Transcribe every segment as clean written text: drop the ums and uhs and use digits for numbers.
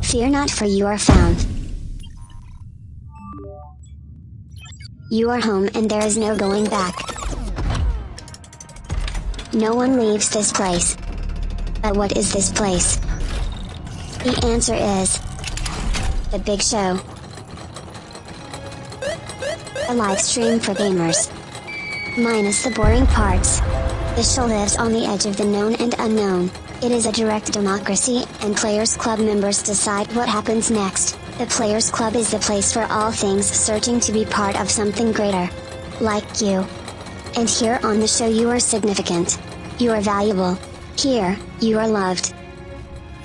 Fear not, for you are found. You are home and there is no going back. No one leaves this place. But what is this place? The answer is the Big Show. A live stream for gamers. Minus the boring parts. The show lives on the edge of the known and unknown. It is a direct democracy, and Players Club members decide what happens next. The Players Club is the place for all things searching to be part of something greater. Like you. And here on the show you are significant. You are valuable. Here, you are loved.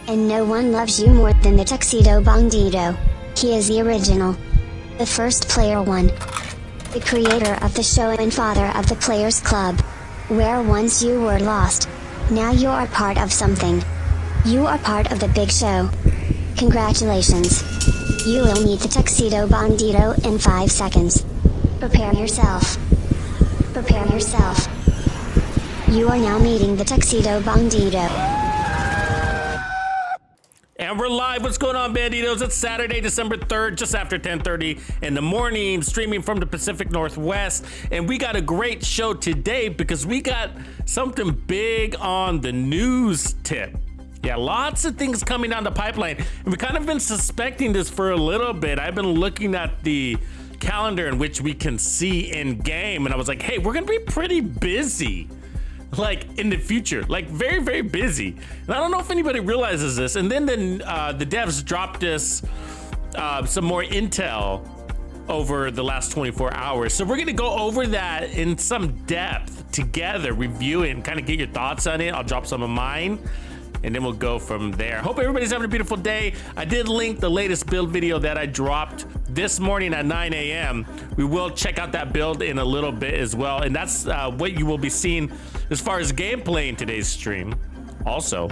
And no one loves you more than the TuxedoBandido. He is the original. The first player one. The creator of the show and father of the Players Club. Where once you were lost, now you are part of something. You are part of the Big Show. Congratulations. You will meet the TuxedoBandido in 5 seconds. Prepare yourself. Prepare yourself. You are now meeting the TuxedoBandido. And we're live. What's going on, Bandidos? It's Saturday, December 3rd, just after 10:30 in the morning, streaming from the Pacific Northwest. And we got a great show today because we got something big on the news tip. Yeah, lots of things coming down the pipeline. And we've kind of been suspecting this for a little bit. I've been looking at the calendar in which we can see in game. And I was like, hey, we're going to be pretty busy. Like in the future, like very, very busy. And I don't know if anybody realizes this. And then the devs dropped us some more intel over the last 24 hours. So we're gonna go over that in some depth together, review it and kind of get your thoughts on it. I'll drop some of mine and then we'll go from there. Hope everybody's having a beautiful day. I did link the latest build video that I dropped this morning at 9 a.m. We will check out that build in a little bit as well. And that's what you will be seeing as far as gameplay in today's stream also.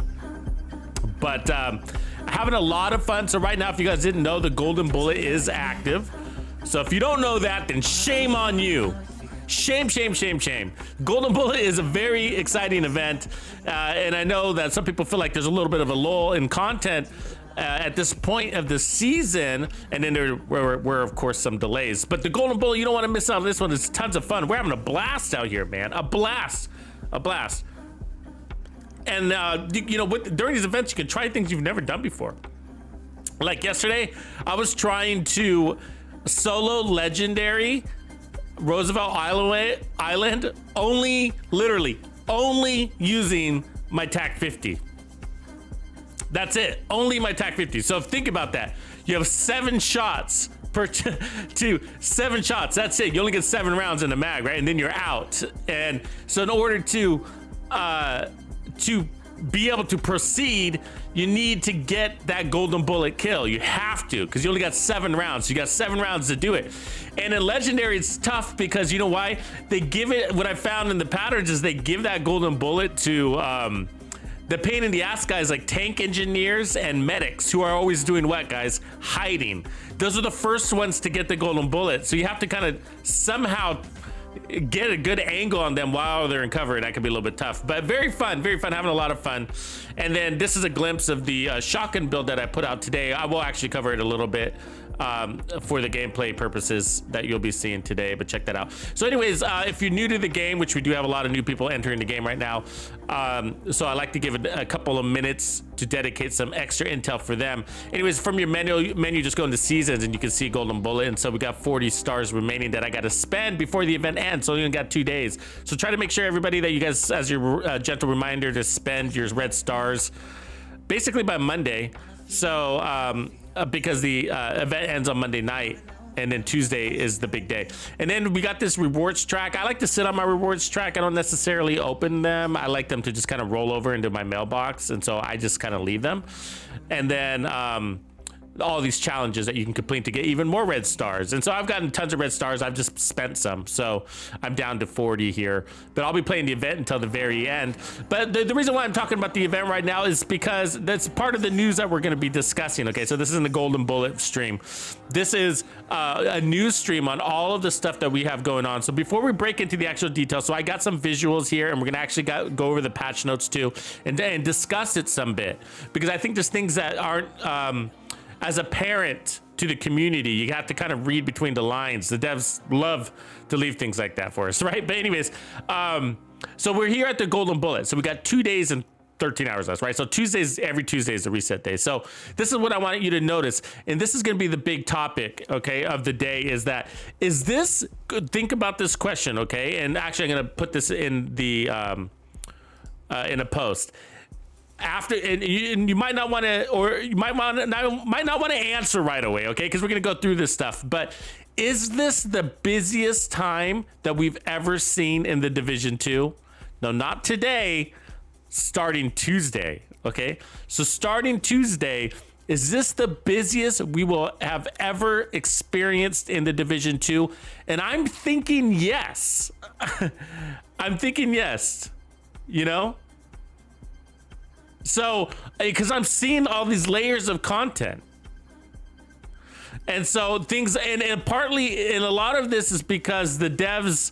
But having a lot of fun. So right now, if you guys didn't know, the Golden Bullet is active. So if you don't know that, then shame on you. Shame, shame, shame, shame. Golden Bullet is a very exciting event. And I know that some people feel like there's a little bit of a lull in content at this point of the season. And then there were, of course, some delays. But the Golden Bullet, you don't want to miss out on this one. It's tons of fun. We're having a blast out here, man. A blast. A blast. And, you know, during these events, you can try things you've never done before. Like yesterday, I was trying to solo legendary Roosevelt Island, literally only using my TAC 50. That's it, only my TAC 50. So think about that. You have 7 shots to 7 shots. That's it. You only get 7 rounds in the mag, right? And then you're out. And so in order to be able to proceed, you need to get that Golden Bullet kill. You have to, because you only got 7 rounds. You got 7 rounds to do it. And in Legendary, it's tough because you know why? They give it, what I found in the patterns is they give that Golden Bullet to the pain in the ass guys like tank engineers and medics who are always doing what, guys? Hiding. Those are the first ones to get the Golden Bullet. So you have to kind of somehow get a good angle on them while they're in cover. That can be a little bit tough, but very fun, having a lot of fun. And then this is a glimpse of the shotgun build that I put out today. I will actually cover it a little bit for the gameplay purposes that you'll be seeing today, but check that out. So anyways, if you're new to the game, which we do have a lot of new people entering the game right now, so I like to give it a couple of minutes to dedicate some extra intel for them. Anyways, from your menu, just go into seasons and you can see Golden Bullet. And so we got 40 stars remaining that I got to spend before the event ends. So you only got 2 days. So try to make sure everybody that you guys, as your gentle reminder, to spend your red stars basically by Monday. So because the event ends on Monday night, and then Tuesday is the big day. And then we got this rewards track. I like to sit on my rewards track. I don't necessarily open them. I like them to just kind of roll over into my mailbox, and so I just kind of leave them. And then all these challenges that you can complete to get even more red stars. And so I've gotten tons of red stars. I've just spent some. So I'm down to 40 here. But I'll be playing the event until the very end. But the reason why I'm talking about the event right now is because that's part of the news that we're going to be discussing. Okay, so this isn't the Golden Bullet stream. This is a news stream on all of the stuff that we have going on. So before we break into the actual details, so I got some visuals here, and we're going to actually go over the patch notes too and discuss it some bit. Because I think there's things that aren't as a parent to the community, you have to kind of read between the lines. The devs love to leave things like that for us, right? But anyways, so we're here at the Golden Bullet. So we got 2 days and 13 hours left, right? So every Tuesday is the reset day. So this is what I want you to notice. And this is going to be the big topic, okay, of the day is this, think about this question, okay? And actually I'm going to put this in the, in a post. After, and you might not want to, or you might not want to answer right away, okay? Because we're going to go through this stuff. But is this the busiest time that we've ever seen in the Division 2? No, not today. Starting Tuesday, okay? So starting Tuesday, is this the busiest we will have ever experienced in the Division 2? And I'm thinking yes. I'm thinking yes, you know? So, because I'm seeing all these layers of content. And so things, and partly, and a lot of this is because the devs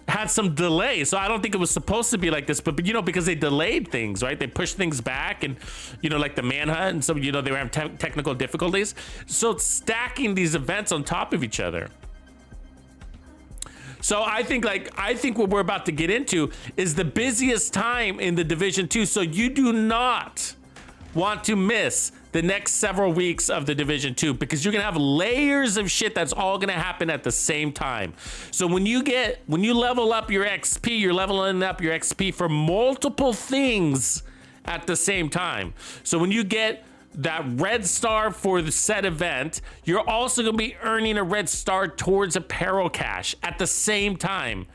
had some delay. So I don't think it was supposed to be like this, but you know, because they delayed things, right? They pushed things back and, you know, like the Manhunt. And so, you know, they were having technical difficulties. So it's stacking these events on top of each other. So I think what we're about to get into is the busiest time in the Division 2. So you do not want to miss the next several weeks of the Division 2 because you're gonna have layers of shit that's all gonna happen at the same time. So when you level up your XP, you're leveling up your XP for multiple things at the same time. So when you get that red star for the set event, you're also gonna be earning a red star towards apparel cash at the same time,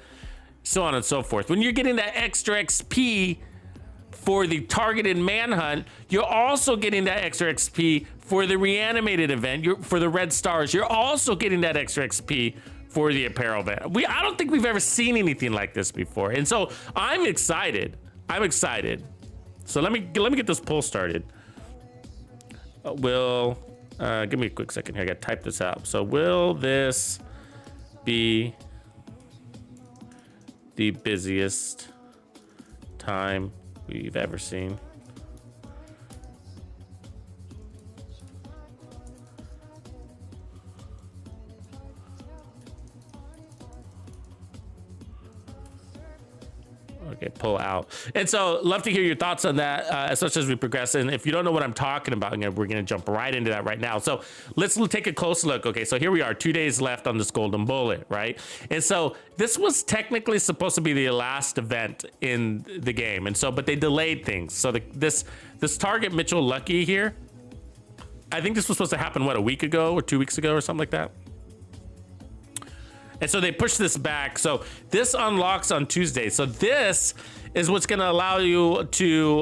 so on and so forth. When you're getting that extra XP for the targeted manhunt, you're also getting that extra XP for the reanimated event. For the red stars, you're also getting that extra XP for the apparel event. I don't think we've ever seen anything like this before, and so I'm excited. So let me get this poll started. Give me a quick second here. I gotta type this out. So will this be the busiest time we've ever seen? Okay, pull out. And so love to hear your thoughts on that, especially as we progress. And if you don't know what I'm talking about, we're gonna jump right into that right now. So let's take a close look. Okay, so here we are, 2 days left on this Golden Bullet, right? And so this was technically supposed to be the last event in the game. And so, but they delayed things. So this target Mitchell Lucky here, I think this was supposed to happen, what, a week ago or 2 weeks ago or something like that? And so they pushed this back. So this unlocks on Tuesday. So this is what's going to allow you to,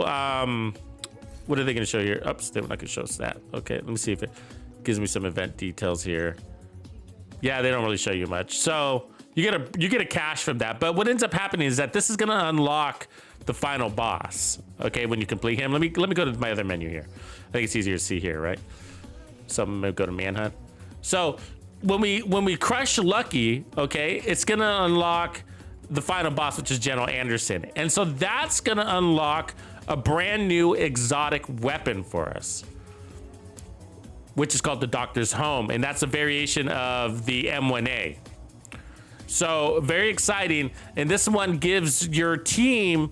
what are they going to show here? Oops, they're not going to show us that. Okay, let me see if it gives me some event details here. Yeah, they don't really show you much. So you get a cash from that. But what ends up happening is that this is going to unlock the final boss. Okay, when you complete him. Let me go to my other menu here. I think it's easier to see here, right? So I'm going to go to Manhunt. So when we crush Lucky, okay, it's gonna unlock the final boss, which is General Anderson. And so that's gonna unlock a brand new exotic weapon for us, which is called the Doctor's Home. And that's a variation of the M1A. So very exciting. And this one gives your team,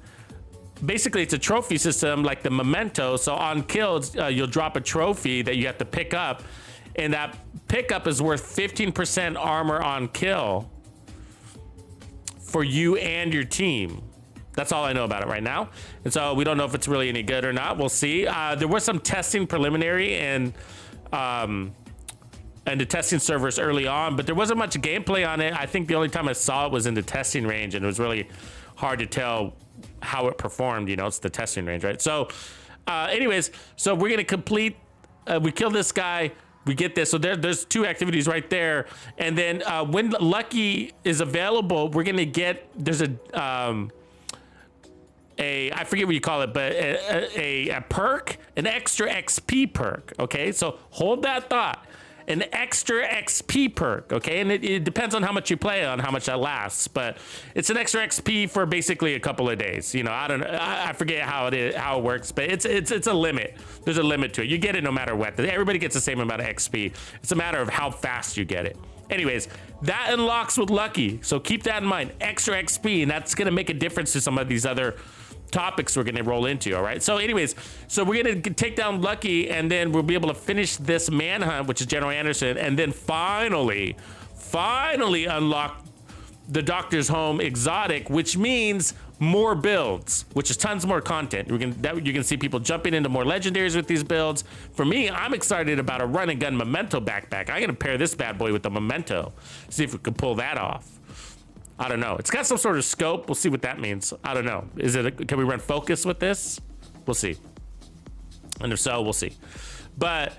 basically it's a trophy system like the Memento. So on kills, you'll drop a trophy that you have to pick up. And that pickup is worth 15% armor on kill for you and your team. That's all I know about it right now. And so we don't know if it's really any good or not. We'll see. There was some testing preliminary and the testing servers early on, but there wasn't much gameplay on it. I think the only time I saw it was in the testing range, and it was really hard to tell how it performed. You know, it's the testing range, right? So anyways, so we're gonna complete, we kill this guy, we get this. So there's two activities right there. And then when Lucky is available, we're gonna get, there's I forget what you call it, but a perk, an extra XP perk. Okay, so hold that thought. an extra XP perk, okay? And it depends on how much you play, on how much that lasts, but it's an extra XP for basically a couple of days. You know, I don't know, I forget how it works, but it's a limit. There's a limit to it. You get it no matter what. Everybody gets the same amount of XP. It's a matter of how fast you get it. Anyways, that unlocks with Lucky, so keep that in mind. Extra XP, and that's gonna make a difference to some of these other topics we're gonna roll into. All right, so anyways, so we're gonna take down Lucky, and then we'll be able to finish this manhunt, which is General Anderson, and then finally unlock the Doctor's Home exotic, which means more builds, which is tons more content. You can see people jumping into more legendaries with these builds. For me, I'm excited about a run and gun memento backpack. I'm gonna pair this bad boy with the memento, see if we can pull that off. I don't know. It's got some sort of scope. We'll see what that means. I don't know. Can we run focus with this? We'll see. And if so, we'll see. But,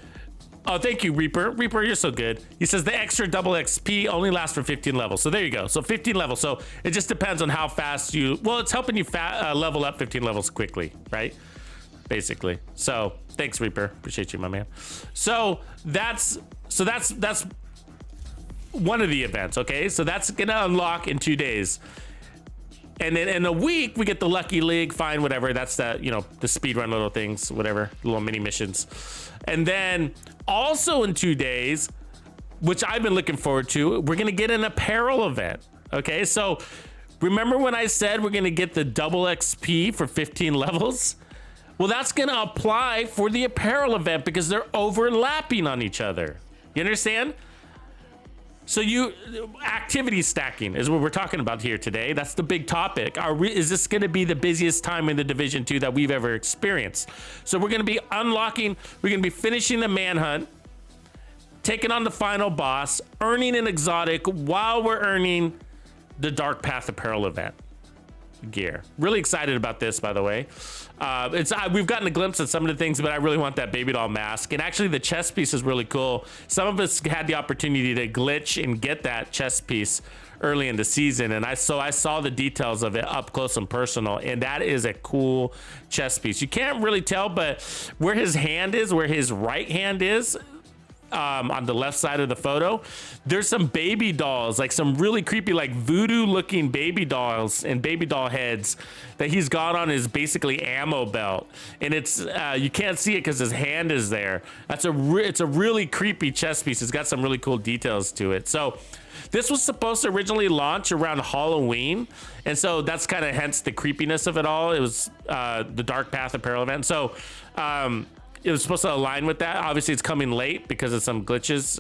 oh, thank you, Reaper. Reaper, you're so good. He says the extra double XP only lasts for 15 levels. So there you go. So 15 levels. So it just depends on how fast it's helping you level up 15 levels quickly, right? Basically. So thanks, Reaper. Appreciate you, my man. So that's one of the events, okay? So that's gonna unlock in 2 days. And then in a week, we get the Lucky League, fine, whatever. That's the speedrun little things, whatever, little mini missions. And then also in 2 days, which I've been looking forward to, we're gonna get an apparel event, okay? So remember when I said we're gonna get the double XP for 15 levels? Well, that's gonna apply for the apparel event because they're overlapping on each other. You understand? So activity stacking is what we're talking about here today. That's the big topic. Is this going to be the busiest time in the Division 2 that we've ever experienced? So we're going to be we're going to be finishing the manhunt, taking on the final boss, earning an exotic while we're earning the Dark Path Apparel event gear. Really excited about this, by the way. We've gotten a glimpse at some of the things, but I really want that baby doll mask. And actually the chest piece is really cool. Some of us had the opportunity to glitch and get that chest piece early in the season, and I saw the details of it up close and personal, and that is a cool chest piece. You can't really tell, but where his right hand is, on the left side of the photo, there's some baby dolls, like some really creepy, like voodoo looking baby dolls and baby doll heads that he's got on his basically ammo belt. And it's, you can't see it because his hand is there. It's a really creepy chest piece. It's got some really cool details to it. So this was supposed to originally launch around Halloween. And so that's kind of hence the creepiness of it all. It was the Dark Path Apparel event. So, it was supposed to align with that. Obviously, it's coming late because of some glitches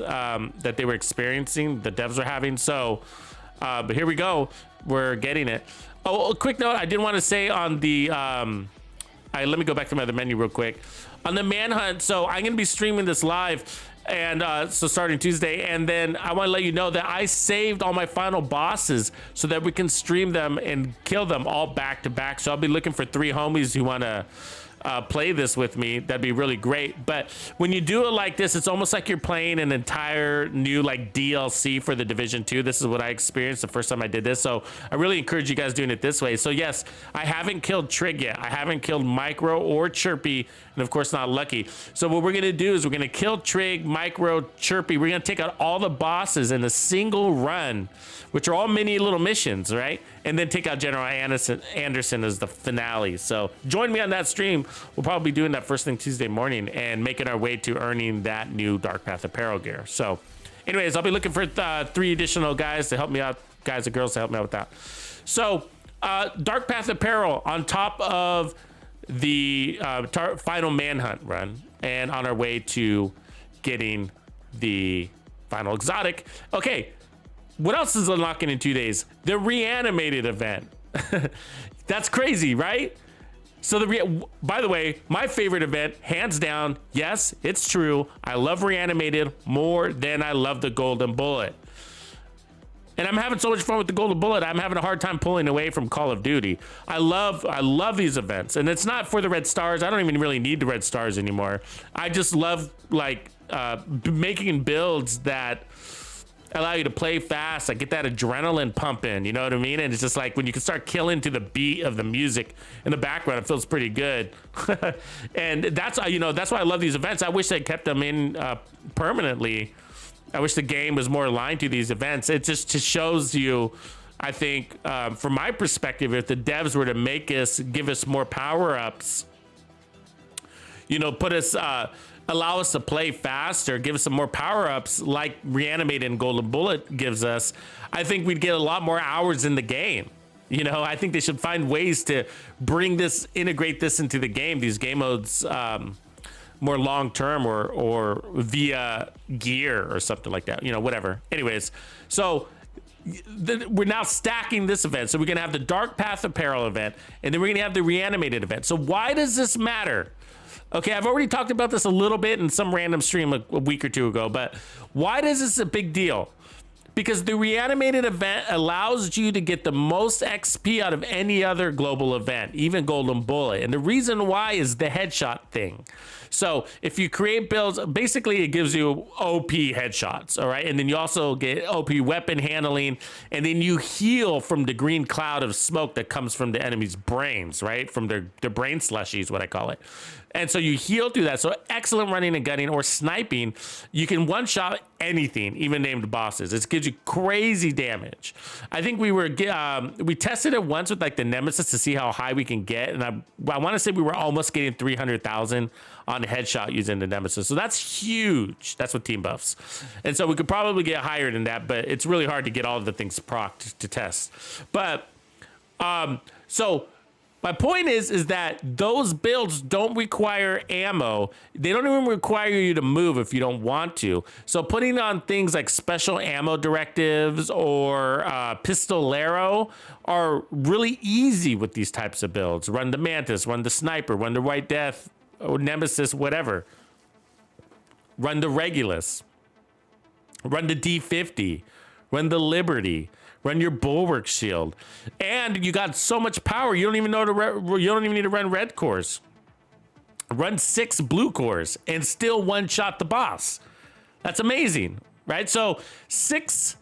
that they were experiencing, the devs were having. So, but here we go. We're getting it. Oh, a quick note. I did want to say on the... let me go back to my other menu real quick. On the Manhunt, so I'm going to be streaming this live. And so starting Tuesday. And then I want to let you know that I saved all my final bosses so that we can stream them and kill them all back to back. So I'll be looking for 3 homies who want to... play this with me. That'd be really great. But when you do it like this, it's almost like you're playing an entire new like DLC for the Division 2. This is what I experienced the first time I did this. So I really encourage you guys doing it this way. So yes, I haven't killed Trig yet. I haven't killed Micro or Chirpy, and of course not Lucky. So what we're gonna do is we're gonna kill Trig, Micro, Chirpy. We're gonna take out all the bosses in a single run, which are all mini little missions, right? And then take out General Anderson as the finale. So join me on that stream. We'll probably be doing that first thing Tuesday morning and making our way to earning that new Dark Path Apparel gear. So anyways, I'll be looking for 3 additional guys to help me out, guys and girls to help me out with that. So Dark Path Apparel on top of the final manhunt run and on our way to getting the final exotic. Okay. What else is unlocking in 2 days? The Reanimated event. That's crazy, right? So by the way, my favorite event, hands down, yes, it's true. I love Reanimated more than I love the Golden Bullet. And I'm having so much fun with the Golden Bullet, I'm having a hard time pulling away from Call of Duty. I love these events, and it's not for the red stars. I don't even really need the red stars anymore. I just love like making builds that allow you to play fast. I get that adrenaline pumping, you know what I mean? And it's just like when you can start killing to the beat of the music in the background, it feels pretty good. And that's why I love these events. I wish they kept them in permanently I wish the game was more aligned to these events. It just shows you, I think, from my perspective, if the devs were to make us, give us more power-ups, you know, put us, allow us to play faster, give us some more power-ups like Reanimated and Golden Bullet gives us, I think we'd get a lot more hours in the game. You know, I think they should find ways to bring this, integrate this into the game, these game modes, more long-term or via gear or something like that, you know, whatever. Anyways, so we're now stacking this event. So we're going to have the Dark Path Apparel event, and then we're going to have the Reanimated event. So why does this matter? Okay, I've already talked about this a little bit in some random stream a week or two ago, but why is this a big deal? Because the Reanimated event allows you to get the most XP out of any other global event, even Golden Bullet. And the reason why is the headshot thing. So if you create builds, basically it gives you OP headshots, all right? And then you also get OP weapon handling, and then you heal from the green cloud of smoke that comes from the enemy's brains, right? From their brain slushies, what I call it. And so you heal through that. So excellent running and gunning or sniping. You can one-shot anything, even named bosses. It gives you crazy damage. I think we tested it once with like the Nemesis to see how high we can get. And I want to say we were almost getting 300,000 on headshot using the Nemesis. So that's huge. That's with team buffs. And so we could probably get higher than that, but it's really hard to get all of the things procced to test. But so my point is that those builds don't require ammo. They don't even require you to move if you don't want to. So putting on things like special ammo directives or pistolero are really easy with these types of builds. Run the Mantis, run the Sniper, run the White Death, or Nemesis, whatever. Run the Regulus. Run the D50. Run the Liberty. Run your Bulwark Shield, and you got so much power. You don't even need to run red cores. Run 6 blue cores and still one-shot the boss. That's amazing, right? So 5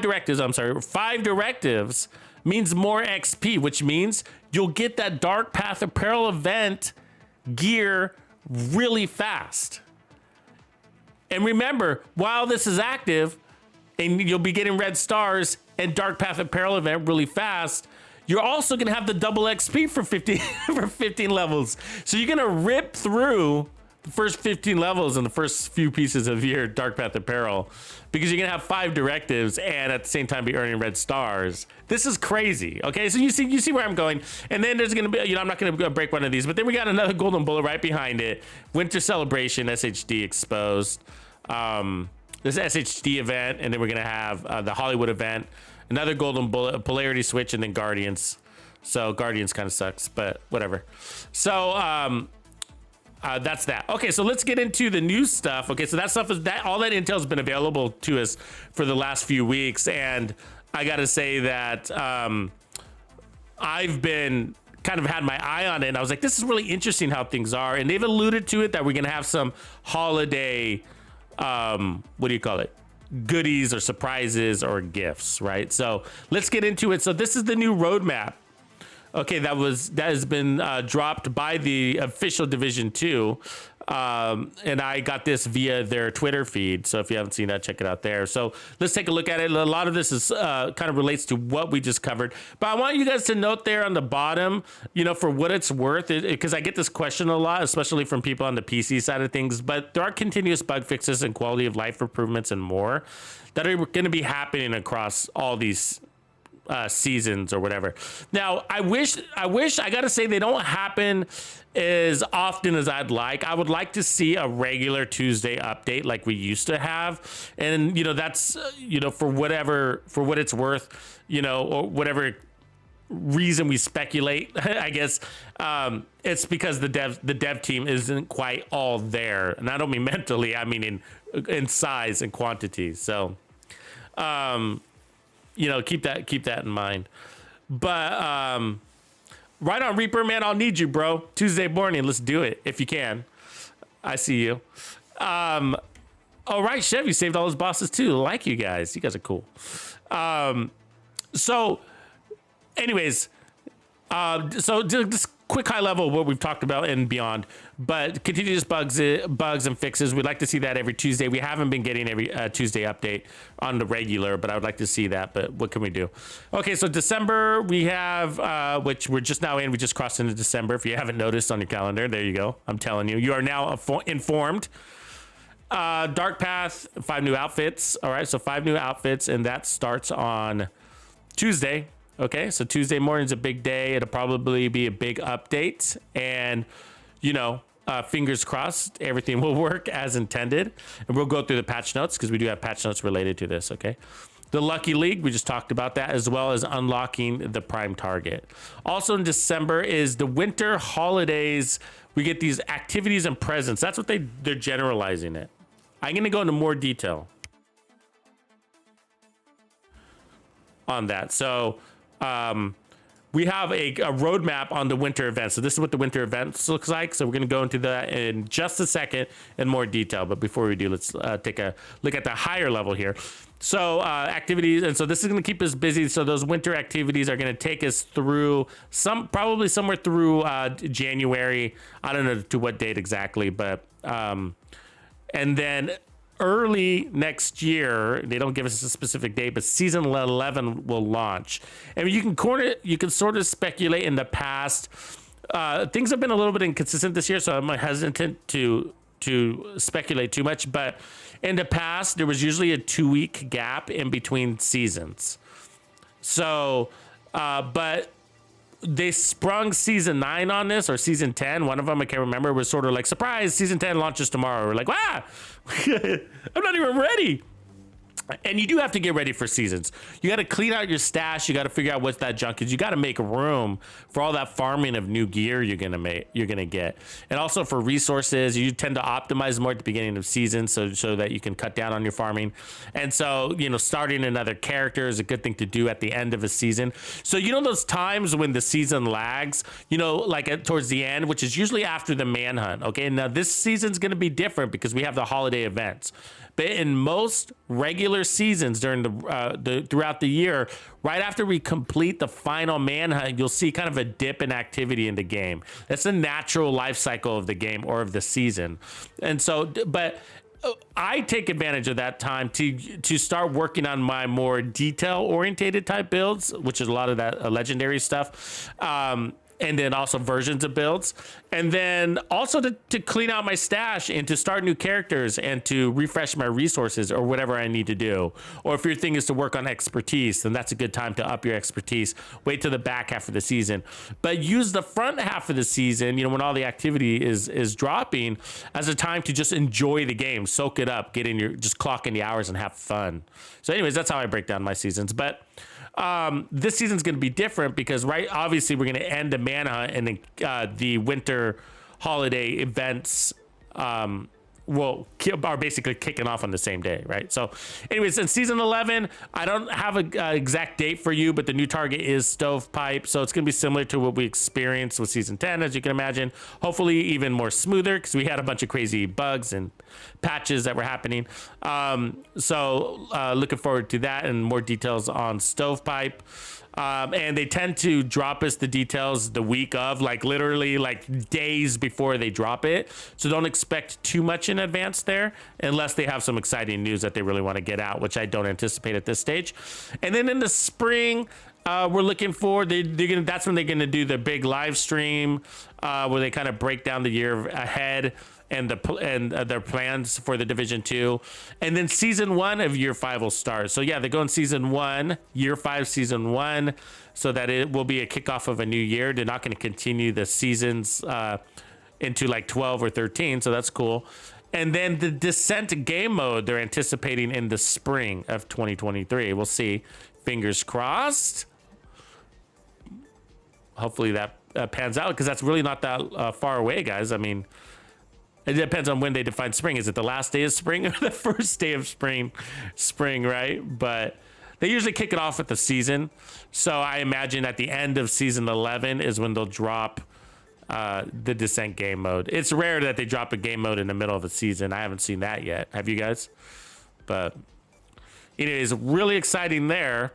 directives means more XP, which means you'll get that Dark Path Apparel event gear really fast. And remember, while this is active, and you'll be getting red stars and Dark Path Apparel event really fast, you're also gonna have the double XP for 15 levels. So you're gonna rip through the first 15 levels in the first few pieces of your Dark Path Apparel because you're gonna have 5 directives and at the same time be earning red stars. This is crazy. Okay, so you see where I'm going. And then there's gonna be, you know, I'm not gonna break one of these, but then we got another Golden Bullet right behind it. Winter Celebration, SHD exposed. This SHD event, and then we're gonna have the Hollywood event, another Golden Bullet, Polarity Switch, and then Guardians. So Guardians kind of sucks, but whatever. So that's that. Okay, so let's get into the new stuff. Okay, so that stuff is that all that intel has been available to us for the last few weeks, and I gotta say that I've been kind of had my eye on it, and I was like, this is really interesting how things are, and they've alluded to it that we're gonna have some holiday what do you call it, goodies or surprises or gifts, right? So let's get into it. So this is the new roadmap, okay, that has been dropped by the official Division 2, and I got this via their Twitter feed, so if you haven't seen that, check it out there. So let's take a look at it. A lot of this is kind of relates to what we just covered, but I want you guys to note there on the bottom, you know, for what it's worth, because I get this question a lot, especially from people on the PC side of things, but there are continuous bug fixes and quality of life improvements and more that are going to be happening across all these seasons or whatever. Now, I gotta say, they don't happen as often as I'd like. I would like to see a regular Tuesday update like we used to have, and you know, that's you know, for what it's worth, you know, or whatever reason we speculate, I guess it's because the dev team isn't quite all there, and I don't mean mentally, I mean in size and quantity. So you know, keep that in mind. But right on, Reaper, man, I'll need you, bro. Tuesday morning, let's do it if you can. I see you. All right, Chevy saved all his bosses too. Like you guys are cool. So anyways, so just quick high level of what we've talked about and beyond, but continuous bugs and fixes. We'd like to see that every Tuesday. We haven't been getting every Tuesday update on the regular, but I would like to see that. But what can we do? Okay, so December we have, which we're just now in. We just crossed into December. If you haven't noticed on your calendar, there you go. I'm telling you, you are now informed. Dark Path, 5 new outfits. All right, so 5 new outfits, and that starts on Tuesday. Okay, so Tuesday morning's a big day. It'll probably be a big update, and you know, fingers crossed, everything will work as intended. And we'll go through the patch notes because we do have patch notes related to this. Okay, the Lucky League, we just talked about that, as well as unlocking the Prime Target. Also in December is the winter holidays. We get these activities and presents. That's what they're generalizing it. I'm gonna go into more detail on that. So we have a roadmap on the winter events. So this is what the winter events looks like. So we're going to go into that in just a second in more detail. But before we do, let's take a look at the higher level here. So activities, and so this is going to keep us busy. So those winter activities are going to take us through probably somewhere through January. I don't know to what date exactly, but and then early next year, they don't give us a specific date, but season 11 will launch. And you can sort of speculate in the past. Things have been a little bit inconsistent this year, so I'm hesitant to speculate too much. But in the past, there was usually a 2-week gap in between seasons. So, but they sprung season 9 on this, or season 10. One of them, I can't remember, was sort of like, surprise, season 10 launches tomorrow. We're like, wow, I'm not even ready. And you do have to get ready for seasons. You got to clean out your stash. You got to figure out what's that junk is. You got to make room for all that farming of new gear you're gonna get, and also for resources. You tend to optimize more at the beginning of season, so that you can cut down on your farming. And so, you know, starting another character is a good thing to do at the end of a season. So, you know, those times when the season lags, you know, like towards the end, which is usually after the Manhunt. Okay, now this season's gonna be different because we have the holiday events. But in most regular seasons during throughout the year, right after we complete the final Manhunt, you'll see kind of a dip in activity in the game. That's the natural life cycle of the game or of the season. And so, but I take advantage of that time to start working on my more detail-orientated type builds, which is a lot of that legendary stuff. And then also versions of builds, and then also to clean out my stash and to start new characters and to refresh my resources or whatever I need to do. Or if your thing is to work on expertise, then that's a good time to up your expertise. Wait till the back half of the season, but use the front half of the season, you know, when all the activity is dropping, as a time to just enjoy the game, soak it up, just clock in the hours and have fun. So anyways, that's how I break down my seasons. But this season's going to be different because, right, obviously we're going to end the Manhunt, and then the winter holiday events are basically kicking off on the same day, right? So anyways, in season 11, I don't have an exact date for you, but the new target is Stovepipe, so it's going to be similar to what we experienced with season 10, as you can imagine. Hopefully even more smoother, because we had a bunch of crazy bugs and patches that were happening. So looking forward to that and more details on Stovepipe. And they tend to drop us the details the week of, like literally like days before they drop it. So don't expect too much in advance there, unless they have some exciting news that they really want to get out, which I don't anticipate at this stage. And then in the spring, we're looking for, that's when they're going to do the big live stream where they kind of break down the year ahead and their plans for the Division 2. And then season 1 of year 5 will start. So yeah, they're going season 1, year 5, season 1, so that it will be a kickoff of a new year. They're not going to continue the seasons into like 12 or 13. So that's cool. And then the Descent game mode, they're anticipating in the spring of 2023. We'll see. Fingers crossed. Hopefully that pans out, because that's really not that far away, guys. I mean, it depends on when they define spring. Is it the last day of spring or the first day of spring, right? But they usually kick it off with the season. So I imagine at the end of season 11 is when they'll drop the Descent game mode. It's rare that they drop a game mode in the middle of the season. I haven't seen that yet. Have you guys? But it is really exciting there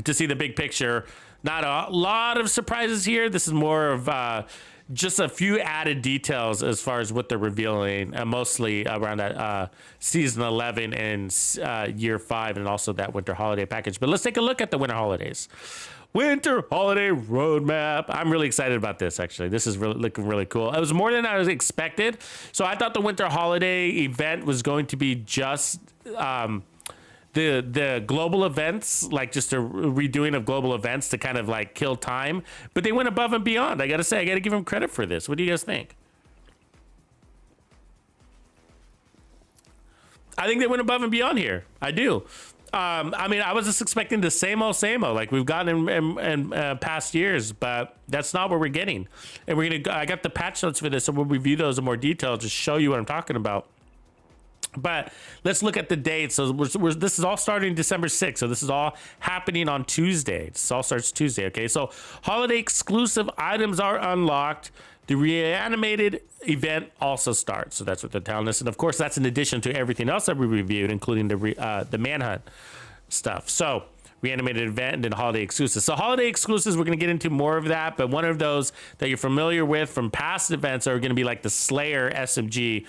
to see the big picture. Not a lot of surprises here. This is more of just a few added details as far as what they're revealing, mostly around that season 11 and year 5, and also that winter holiday package. But let's take a look at the winter holidays. Winter holiday roadmap. I'm really excited about this, actually. This is really looking really cool. It was more than I was expected. So I thought the winter holiday event was going to be just the global events, like just a redoing of global events to kind of like kill time. But they went above and beyond. I got to say, I got to give them credit for this. What do you guys think? I think they went above and beyond here. I do. I mean, I was just expecting the same old like we've gotten in past years, but that's not what we're getting. And I got the patch notes for this, so we'll review those in more detail to show you what I'm talking about. But let's look at the dates. So this is all starting December 6th. So this is all happening on Tuesday. This all starts Tuesday. Okay. So holiday exclusive items are unlocked. The Reanimated event also starts. So that's what they're telling us. And of course, that's in addition to everything else that we reviewed, including the Manhunt stuff. So Reanimated event and then holiday exclusives. So holiday exclusives, we're going to get into more of that. But one of those that you're familiar with from past events are going to be like the Slayer SMG,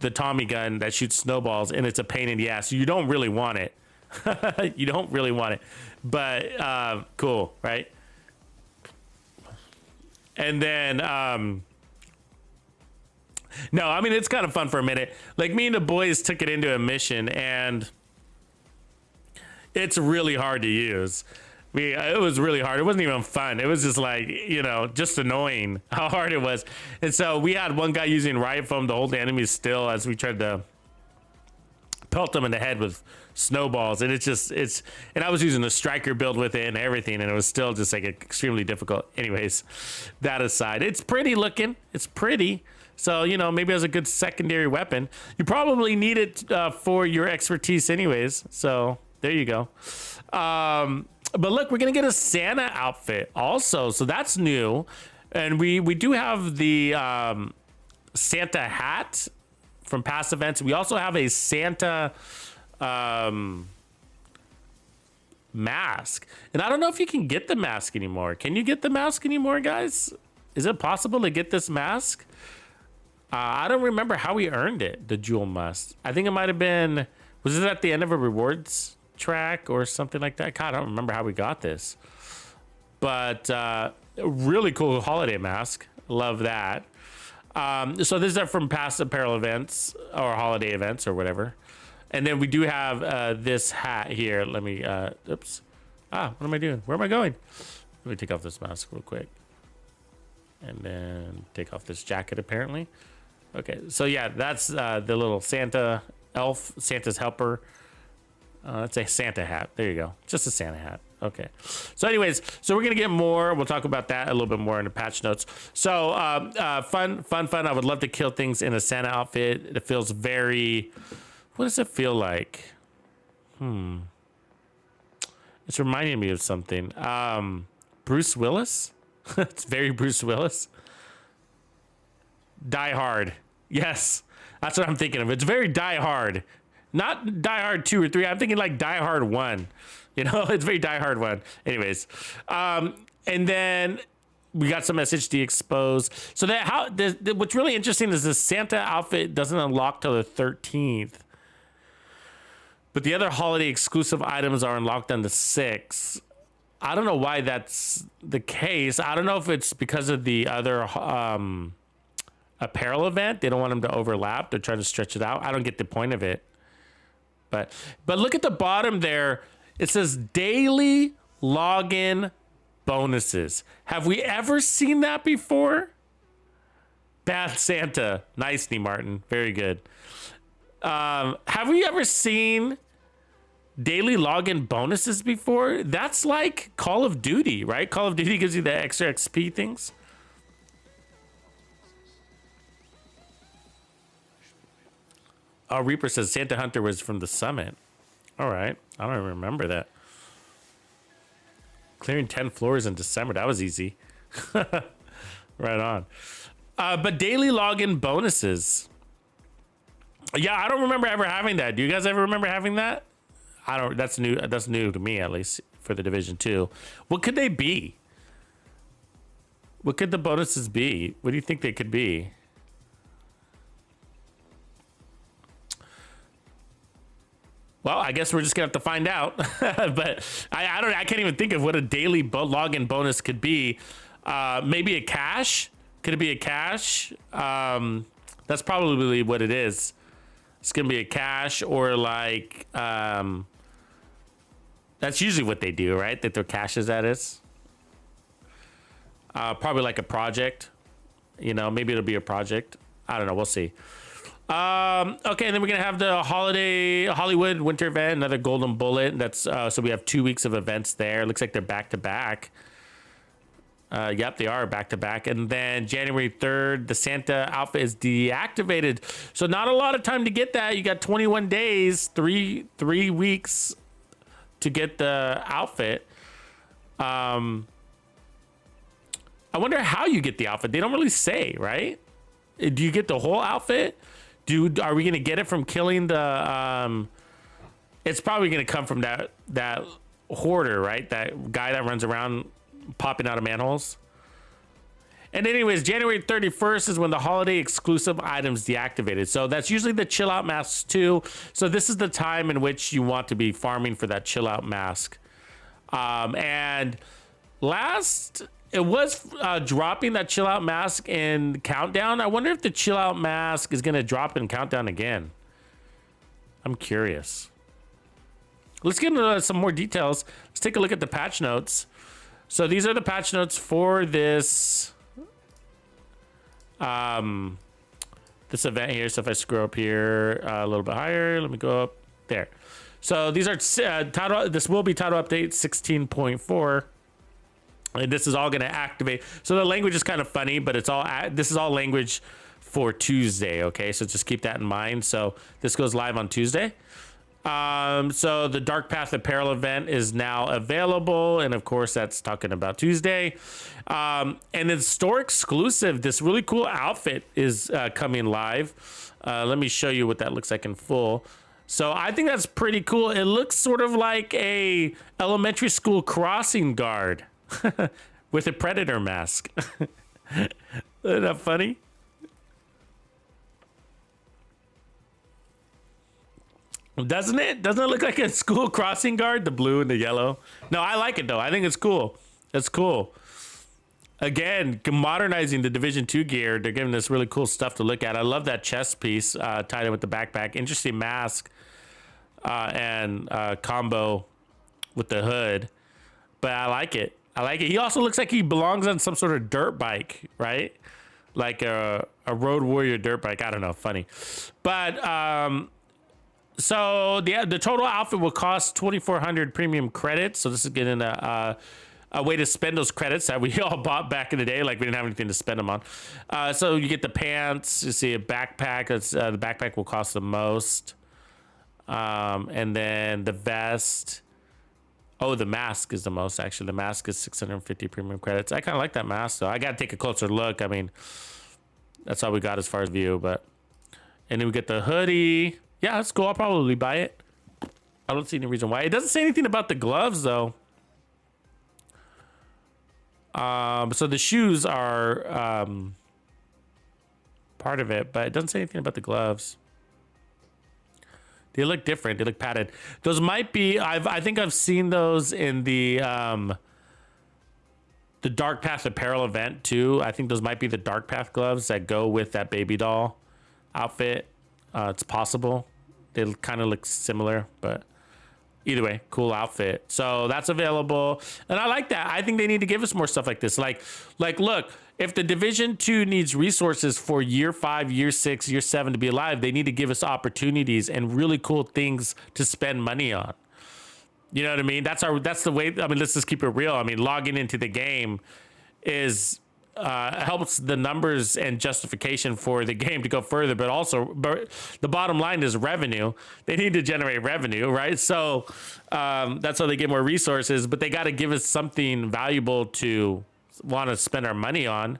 the Tommy gun that shoots snowballs, and it's a pain in the ass. You don't really want it. You don't really want it. But cool, right? And then, no, I mean, it's kind of fun for a minute. Like, me and the boys took it into a mission, and it's really hard to use. It was really hard. It wasn't even fun. It was just like, you know, just annoying how hard it was. And so we had one guy using riot foam to hold the enemies still as we tried to pelt them in the head with snowballs. And and I was using a striker build with it and everything, and it was still just like extremely difficult. Anyways, that aside, it's pretty looking. It's pretty. So, you know, maybe as a good secondary weapon. You probably need it for your expertise anyways. So there you go. But look, we're going to get a Santa outfit also. So that's new. And we do have the Santa hat from past events. We also have a Santa mask. And I don't know if you can get the mask anymore. Can you get the mask anymore, guys? Is it possible to get this mask? I don't remember how we earned it, the jewel mask. I think it might have been, was it at the end of a rewards track or something like that? God, I don't remember how we got this. But really cool holiday mask. Love that. So these are from past apparel events or holiday events or whatever. And then we do have this hat here. Let me, oops. What am I doing? Where am I going? Let me take off this mask real quick. And then take off this jacket, apparently. Okay, so yeah, that's the little Santa elf, Santa's helper. It's a Santa hat. There you go. Just a Santa hat. Okay. So anyways, so we're going to get more. We'll talk about that a little bit more in the patch notes. So fun. I would love to kill things in a Santa outfit. It feels very, what does it feel like? It's reminding me of something. Bruce Willis? It's very Bruce Willis. Die Hard. Yes. That's what I'm thinking of. It's very Die Hard. Not Die Hard 2 or 3. I'm thinking like Die Hard 1. You know, it's very Die Hard 1. Anyways. And then we got some SHD exposed. So that what's really interesting is the Santa outfit doesn't unlock till the 13th. But the other holiday exclusive items are unlocked on the 6th. I don't know why that's the case. I don't know if it's because of the other apparel event. They don't want them to overlap. They're trying to stretch it out. I don't get the point of it. But look at the bottom there. It says daily login bonuses. Have we ever seen that before? Bad Santa. Nicely, Martin. Very good. Have we ever seen daily login bonuses before? That's like Call of Duty, right? Call of Duty gives you the extra XP things. Oh, Reaper says Santa Hunter was from the summit. All right. I don't even remember that. Clearing 10 floors in December. That was easy. Right on. But daily login bonuses. Yeah, I don't remember ever having that. Do you guys ever remember having that? I don't. That's new. That's new to me, at least for the Division 2. What could they be? What could the bonuses be? What do you think they could be? Well, I guess we're just gonna have to find out. But I don't. I can't even think of what a daily login bonus could be. Maybe a cash. Could it be a cash? That's probably what it is. It's gonna be a cash or like. That's usually what they do, right? That their caches at us. Probably like a project. You know, maybe it'll be a project. I don't know. We'll see. Okay, and then we're gonna have the Hollywood winter event, another golden bullet. That's so we have 2 weeks of events there. Looks like they're back to back. Yep, they are back to back. And then January 3rd, the Santa outfit is deactivated. So not a lot of time to get that. You got 21 days, three weeks to get the outfit. I wonder how you get the outfit. They don't really say, right? Do you get the whole outfit? Are we gonna get it from killing the? It's probably gonna come from that hoarder, right? That guy that runs around popping out of manholes. And anyways, January 31st is when the holiday exclusive items deactivated. So that's usually the chill out masks too. So this is the time in which you want to be farming for that chill out mask. And last. It was dropping that chill out mask in Countdown. I wonder if the chill out mask is going to drop in Countdown again. I'm curious. Let's get into some more details. Let's take a look at the patch notes. So these are the patch notes for this this event here. So if I scroll up here a little bit higher, let me go up there. So these are title. This will be title update 16.4. And this is all going to activate. So the language is kind of funny, but it's all this is all language for Tuesday. Okay, so just keep that in mind. So this goes live on Tuesday. So the Dark Path Apparel event is now available, and of course that's talking about Tuesday. And it's store exclusive. This really cool outfit is coming live. Let me show you what that looks like in full. So I think that's pretty cool. It looks sort of like a elementary school crossing guard. With a predator mask. Isn't that funny? Doesn't it? Doesn't it look like a school crossing guard? The blue and the yellow. No, I like it though. I think it's cool. It's cool. Again, modernizing the Division 2 gear. They're giving us really cool stuff to look at. I love that chest piece tied in with the backpack. Interesting mask and combo with the hood. But I like it. I like it. He also looks like he belongs on some sort of dirt bike, right? Like a road warrior dirt bike. I don't know. Funny. But so the total outfit will cost 2,400 premium credits. So this is getting a way to spend those credits that we all bought back in the day. Like we didn't have anything to spend them on. So you get the pants. You see a backpack. The backpack will cost the most. And then the vest. Oh, the mask is the most, actually. The mask is 650 premium credits. I kind of like that mask, though. I got to take a closer look. I mean, that's all we got as far as view. And then we get the hoodie. Yeah, that's cool. I'll probably buy it. I don't see any reason why. It doesn't say anything about the gloves, though. So the shoes are part of it, but it doesn't say anything about the gloves. They look different. They look padded. Those might be. I think I've seen those in the Dark Path Apparel event too. I think those might be the Dark Path gloves that go with that baby doll outfit. It's possible. They kind of look similar, but either way, cool outfit. So that's available, and I like that. I think they need to give us more stuff like this. Like, look. If the Division 2 needs resources for year 5, year 6, year 7 to be alive, they need to give us opportunities and really cool things to spend money on. You know what I mean? That's the way. I mean, let's just keep it real. I mean, logging into the game is helps the numbers and justification for the game to go further, but the bottom line is revenue. They need to generate revenue, right? So that's how they get more resources, but they got to give us something valuable to want to spend our money on.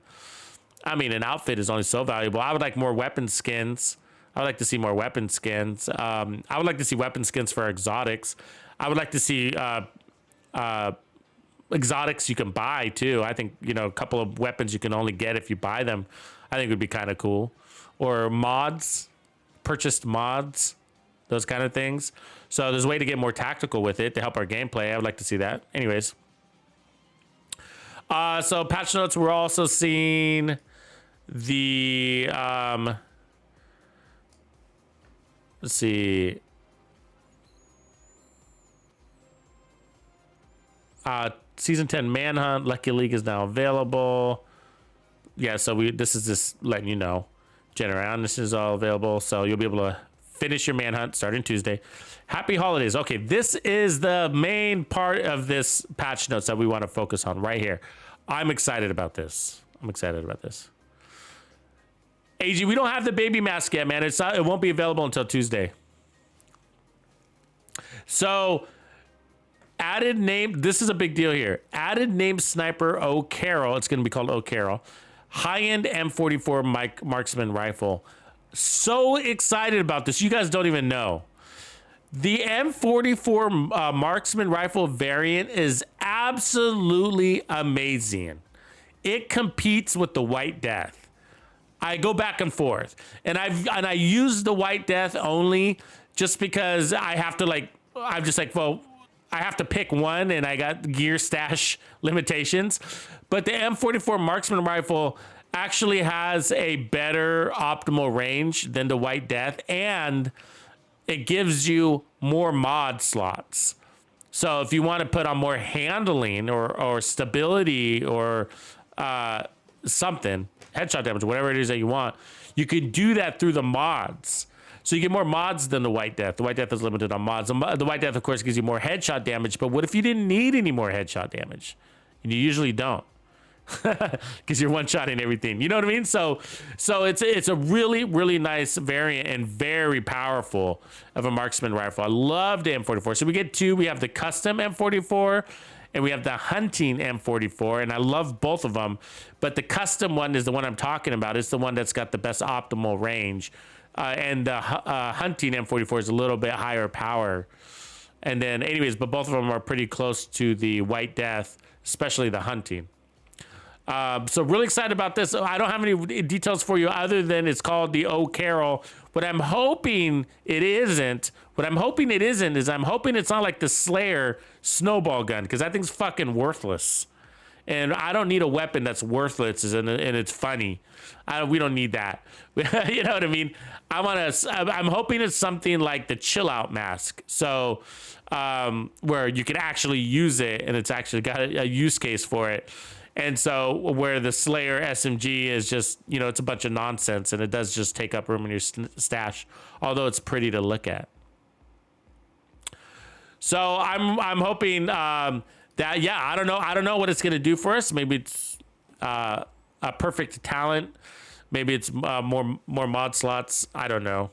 I mean, an outfit is only so valuable. I would like more weapon skins. I would like to see more weapon skins. I would like to see weapon skins for exotics. I would like to see exotics you can buy too. I think, you know, a couple of weapons you can only get if you buy them, I think would be kind of cool. Or mods, purchased mods, those kind of things. So there's a way to get more tactical with it to help our gameplay. I would like to see that. Anyways. So patch notes, we're also seeing the, let's see. Season 10 Manhunt, Lucky League is now available. Yeah, so this is just letting you know. This is all available, so you'll be able to finish your Manhunt starting Tuesday. Happy holidays. Okay, this is the main part of this patch notes that we want to focus on right here. I'm excited about this. AG, we don't have the baby mask yet, man. It won't be available until Tuesday. So, added name, this is a big deal here. Added name sniper O'Carroll. It's going to be called O'Carroll. High-end M44 marksman rifle. So excited about this. You guys don't even know. The M44 marksman rifle variant is absolutely amazing. It competes with the White Death. I go back and forth, and I use the White Death only just because I have to, like, I'm just like, well, I have to pick one, and I got gear stash limitations. But the M44 marksman rifle actually has a better optimal range than the White Death, and it gives you more mod slots. So if you want to put on more handling or stability or something, headshot damage, whatever it is that you want, you could do that through the mods. So you get more mods than the White Death. The White Death is limited on mods. The White Death, of course, gives you more headshot damage. But what if you didn't need any more headshot damage? And you usually don't, because you're one-shotting everything. You know what I mean? So it's a really, really nice variant and very powerful of a marksman rifle. I love the M44. So we get two. We have the custom M44 and we have the hunting M44, and I love both of them. But the custom one is the one I'm talking about. It's the one that's got the best optimal range. And the hunting M44 is a little bit higher power. And then anyways, but both of them are pretty close to the White Death, especially the hunting. So really excited about this. I don't have any details for you other than it's called the O'Carroll. What I'm hoping it isn't is I'm hoping it's not like the Slayer snowball gun, because that thing's fucking worthless. And I don't need a weapon that's worthless and it's funny. We don't need that. You know what I mean? I'm hoping it's something like the chill out mask. So where you can actually use it and it's actually got a use case for it. And so where the Slayer SMG is just, you know, it's a bunch of nonsense and it does just take up room in your stash, although it's pretty to look at. So I'm hoping that, yeah, I don't know what it's going to do for us. Maybe it's a perfect talent. Maybe it's more mod slots. I don't know,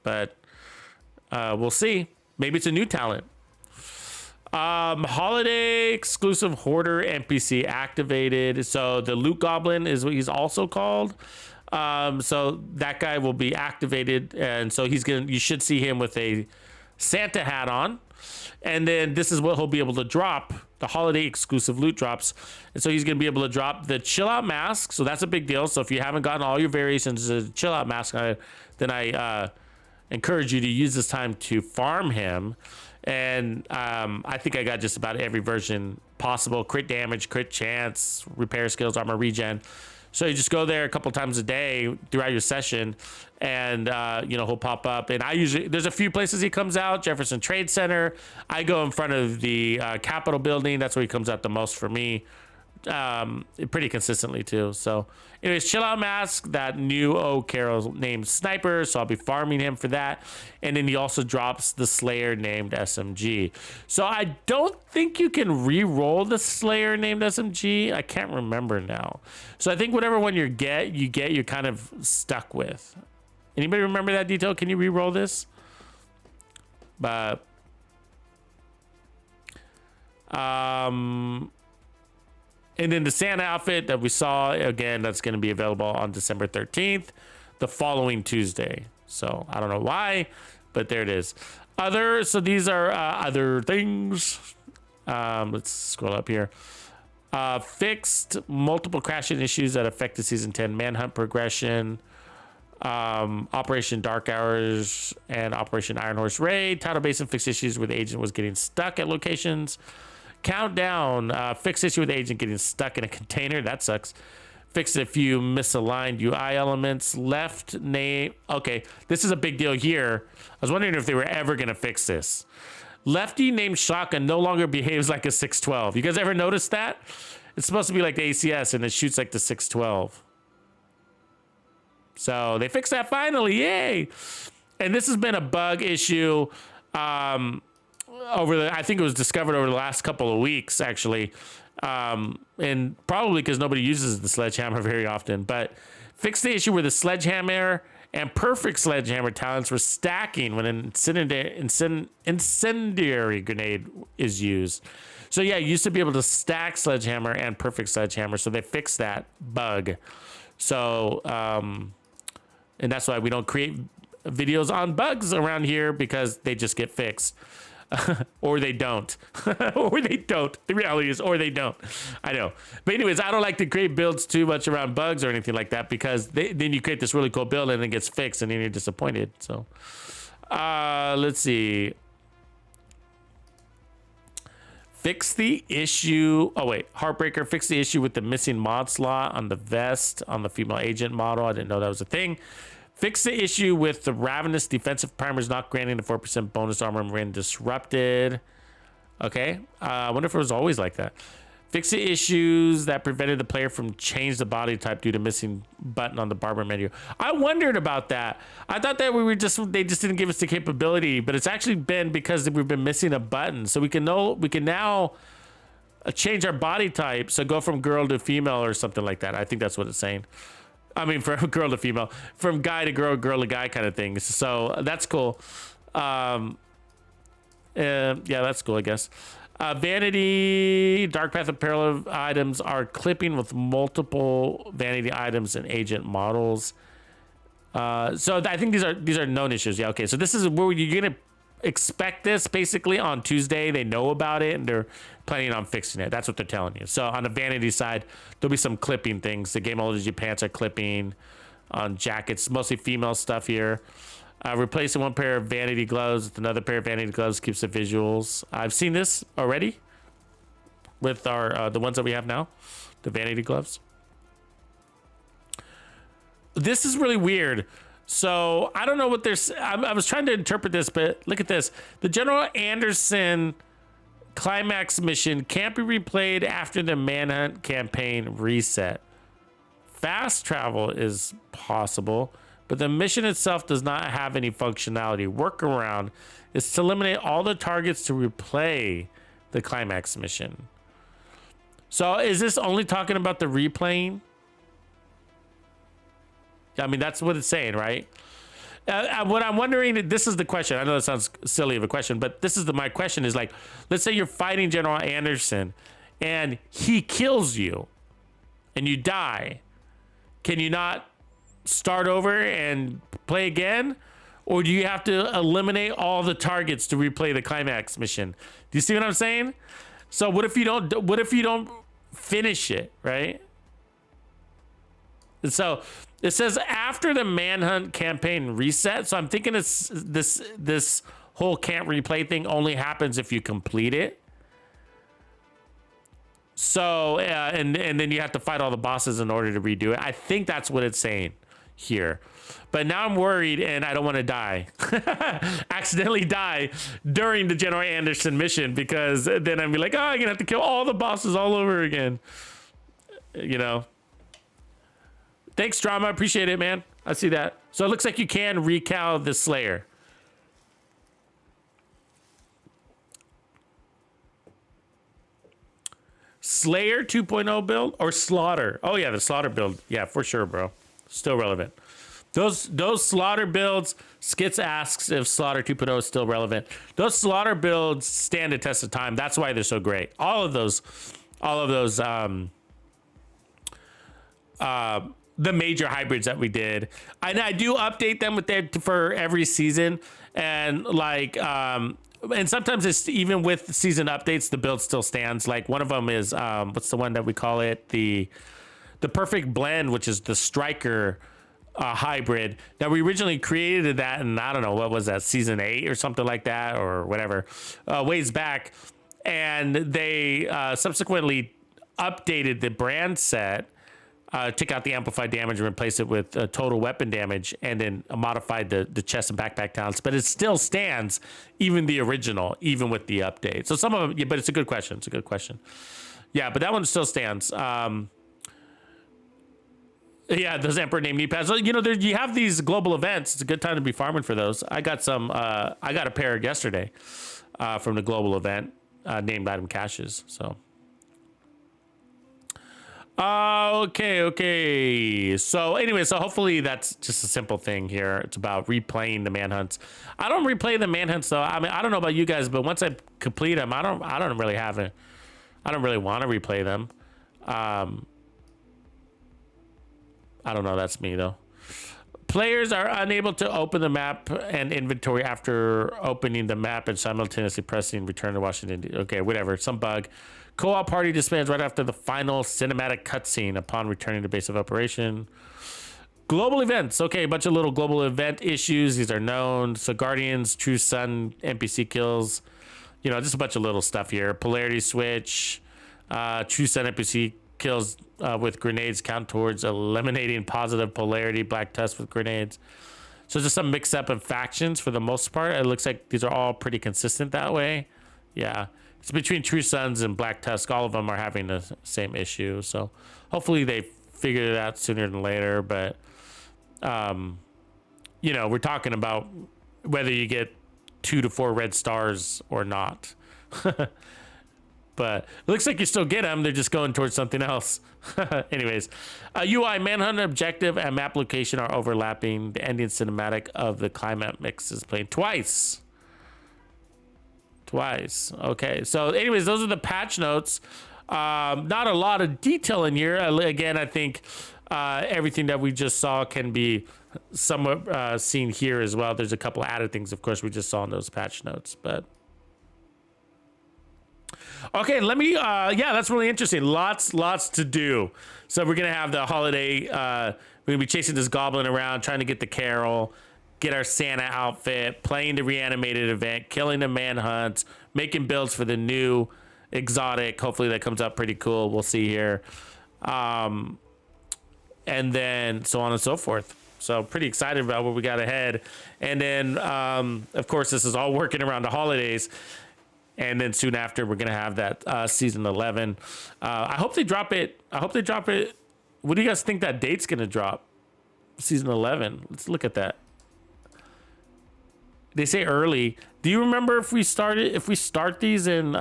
but we'll see. Maybe it's a new talent. Holiday exclusive hoarder NPC activated. So the loot goblin is what he's also called. So that guy will be activated, and so you should see him with a Santa hat on. And then this is what he'll be able to drop, the holiday exclusive loot drops. And so he's going to be able to drop the chill out mask. So that's a big deal. So if you haven't gotten all your variations of the chill out mask, then I encourage you to use this time to farm him. And I think I got just about every version possible. Crit damage, crit chance, repair skills, armor regen. So you just go there a couple times a day throughout your session, and you know, he'll pop up. And there's a few places he comes out. Jefferson Trade Center. I go in front of the Capitol building. That's where he comes out the most for me. Pretty consistently too. So anyways, chill out mask, that new O'Carroll named sniper, so I'll be farming him for that. And then he also drops the Slayer named SMG. So I don't think you can re-roll the Slayer named SMG. I can't remember now. So I think whatever one you get, you're kind of stuck with. Anybody remember that detail? Can you re-roll this? But and then the Santa outfit that we saw, again, that's going to be available on December 13th, the following Tuesday. So I don't know why, but there it is. So these are other things. Let's scroll up here. Fixed multiple crashing issues that affected Season 10 Manhunt progression. Operation Dark Hours and Operation Iron Horse Raid. Tidal Basin fixed issues where the agent was getting stuck at locations. Countdown, fixed issue with the agent getting stuck in a container. That sucks. Fixed a few misaligned UI elements. Left name. Okay, this is a big deal here. I was wondering if they were ever going to fix this. Lefty named Shotgun no longer behaves like a 612. You guys ever notice that? It's supposed to be like the ACS and it shoots like the 612. So they fixed that finally, yay! And this has been a bug issue I think it was discovered over the last couple of weeks, actually. And probably because nobody uses the sledgehammer very often, but fixed the issue where the sledgehammer and perfect sledgehammer talents were stacking when an incendiary grenade is used. So yeah, you used to be able to stack sledgehammer and perfect sledgehammer, so they fixed that bug. So, and that's why we don't create videos on bugs around here, because they just get fixed. Or they don't. Or they don't. The reality is, or they don't. I know. But anyways, I don't like to create builds too much around bugs or anything like that, because then you create this really cool build and it gets fixed and then you're disappointed. So, let's see. Fix the issue. Oh, wait. Heartbreaker. Fix the issue with the missing mod slot on the vest on the female agent model. I didn't know that was a thing. Fix the issue with the Ravenous defensive primers not granting the 4% bonus armor when disrupted. Okay. I wonder if it was always like that. Fix the issues that prevented the player from change the body type due to missing button on the barber menu. I wondered about that. I thought that they just didn't give us the capability, but it's actually been because we've been missing a button. So we can now change our body type. So go from girl to female or something like that. I think that's what it's saying. I mean, from girl to female, from guy to girl, girl to guy kind of thing. So that's cool. Yeah, that's cool, I guess. Vanity, Dark Path Apparel items are clipping with multiple vanity items and agent models. So I think these are known issues. Yeah, okay. So this is where you're gonna expect this basically on Tuesday. They know about it and they're planning on fixing it. That's what they're telling you. So on the vanity side, there'll be some clipping things. The Gameology pants are clipping on jackets, mostly female stuff here. Replacing one pair of vanity gloves with another pair of vanity gloves keeps the visuals. I've seen this already with our the ones that we have now, the vanity gloves. This is really weird. So I don't know what there's. I was trying to interpret this, but look at this. The General Anderson climax mission can't be replayed after the Manhunt campaign reset. Fast travel is possible, but the mission itself does not have any functionality. Workaround is to eliminate all the targets to replay the climax mission. So is this only talking about the replaying? I mean, that's what it's saying, right? What I'm wondering, this is the question. I know that sounds silly of a question, but this is my question is like, let's say you're fighting General Anderson and he kills you and you die. Can you not start over and play again? Or do you have to eliminate all the targets to replay the climax mission? Do you see what I'm saying? So what if you don't finish it, right? And so it says after the Manhunt campaign reset. So I'm thinking it's this whole can't replay thing only happens if you complete it. So and then you have to fight all the bosses in order to redo it. I think that's what it's saying here. But now I'm worried and I don't want to die. Accidentally die during the General Anderson mission, because then I'd be like, oh, I'm gonna have to kill all the bosses all over again. You know. Thanks, Drama. Appreciate it, man. I see that. So it looks like you can recal the Slayer. Slayer 2.0 build or Slaughter? Oh, yeah, the Slaughter build. Yeah, for sure, bro. Still relevant. Those Slaughter builds, Skits asks if Slaughter 2.0 is still relevant. Those Slaughter builds stand the test of time. That's why they're so great. All of those the major hybrids that we did. And I do update them with that for every season. And like, and sometimes it's even with season updates, the build still stands. Like one of them is, what's the one that we call it? The perfect blend, which is the striker hybrid. Now we originally created that, and I don't know, what was that, season 8 or something like that, or whatever, ways back. And they subsequently updated the brand set, took out the amplified damage and replaced it with total weapon damage, and then modified the chest and backpack talents. But it still stands, even the original, even with the update. So some of them, yeah, but it's a good question. It's a good question. Yeah, but that one still stands. Yeah, those Emperor name knee pads. So, you know, you have these global events. It's a good time to be farming for those. I got some. I got a pair yesterday from the global event, named item caches. So. Okay. So anyway, so hopefully that's just a simple thing here. It's about replaying the manhunts. I don't replay the manhunts though. I mean, I don't know about you guys, but once I complete them, I don't really want to replay them. I don't know. That's me though. Players are unable to open the map and inventory after opening the map and simultaneously pressing return to Washington. Okay, whatever. Some bug. Co-op party disbands right after the final cinematic cutscene upon returning to base of operation. Global events. Okay, a bunch of little global event issues. These are known. So Guardians, True Sun, NPC kills. You know, just a bunch of little stuff here. Polarity switch. True Sun NPC kills with grenades count towards eliminating positive polarity. Black Tusk with grenades. So just some mix up of factions for the most part. It looks like these are all pretty consistent that way. Yeah. It's between True Suns and Black Tusk. All of them are having the same issue. So hopefully they figure it out sooner than later. But, you know, we're talking about whether you get 2 to 4 red stars or not. But it looks like you still get them. They're just going towards something else. Anyways, UI, manhunt objective, and map location are overlapping. The ending cinematic of the climate mix is playing twice. Okay. So anyways, those are the patch notes. Not a lot of detail in here. Again, I think everything that we just saw can be somewhat seen here as well. There's a couple added things, of course, we just saw in those patch notes, but. Okay, let me, yeah, that's really interesting. Lots to do. So we're going to have the holiday, we're going to be chasing this goblin around, trying to get the carol, get our Santa outfit, playing the Reanimated event, killing the manhunts, making builds for the new exotic. Hopefully that comes out pretty cool. We'll see here. And then so on and so forth. So pretty excited about what we got ahead. And then, of course, this is all working around the holidays. And then soon after, we're going to have that season 11. I hope they drop it. What do you guys think that date's going to drop? Season 11. Let's look at that. They say early. Do you remember if we start these in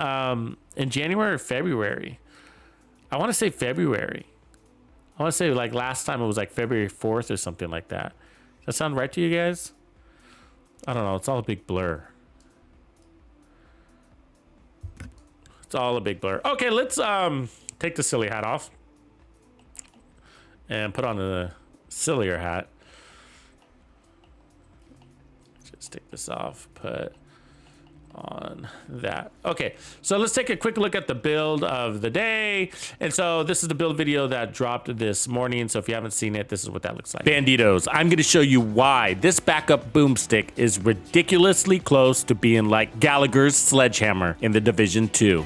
January or February? I want to say February. I want to say like last time it was like February 4th or something like that. Does that sound right to you guys? I don't know. It's all a big blur. It's all a big blur. Okay, let's take the silly hat off and put on the sillier hat. Just take this off, put on that. Okay, so let's take a quick look at the build of the day. And so this is the build video that dropped this morning. So if you haven't seen it, this is what that looks like. Banditos, I'm going to show you why this backup boomstick is ridiculously close to being like Gallagher's sledgehammer in the Division 2.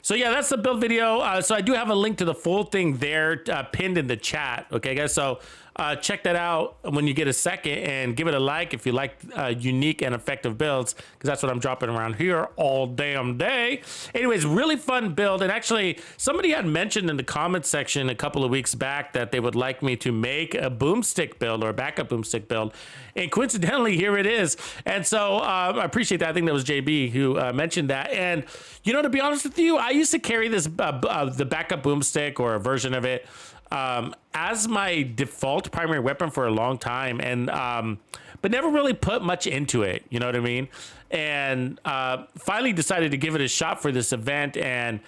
So yeah, that's the build video. So I do have a link to the full thing there pinned in the chat. Okay, guys. So check that out when you get a second and give it a like if you like unique and effective builds, because that's what I'm dropping around here all damn day. Anyways, really fun build. And actually, somebody had mentioned in the comments section a couple of weeks back that they would like me to make a boomstick build or a backup boomstick build. And coincidentally, here it is. And so I appreciate that. I think that was JB who mentioned that. And, you know, to be honest with you, I used to carry this, the backup boomstick or a version of it as my default primary weapon for a long time. And, but never really put much into it. You know what I mean? And finally decided to give it a shot for this event. And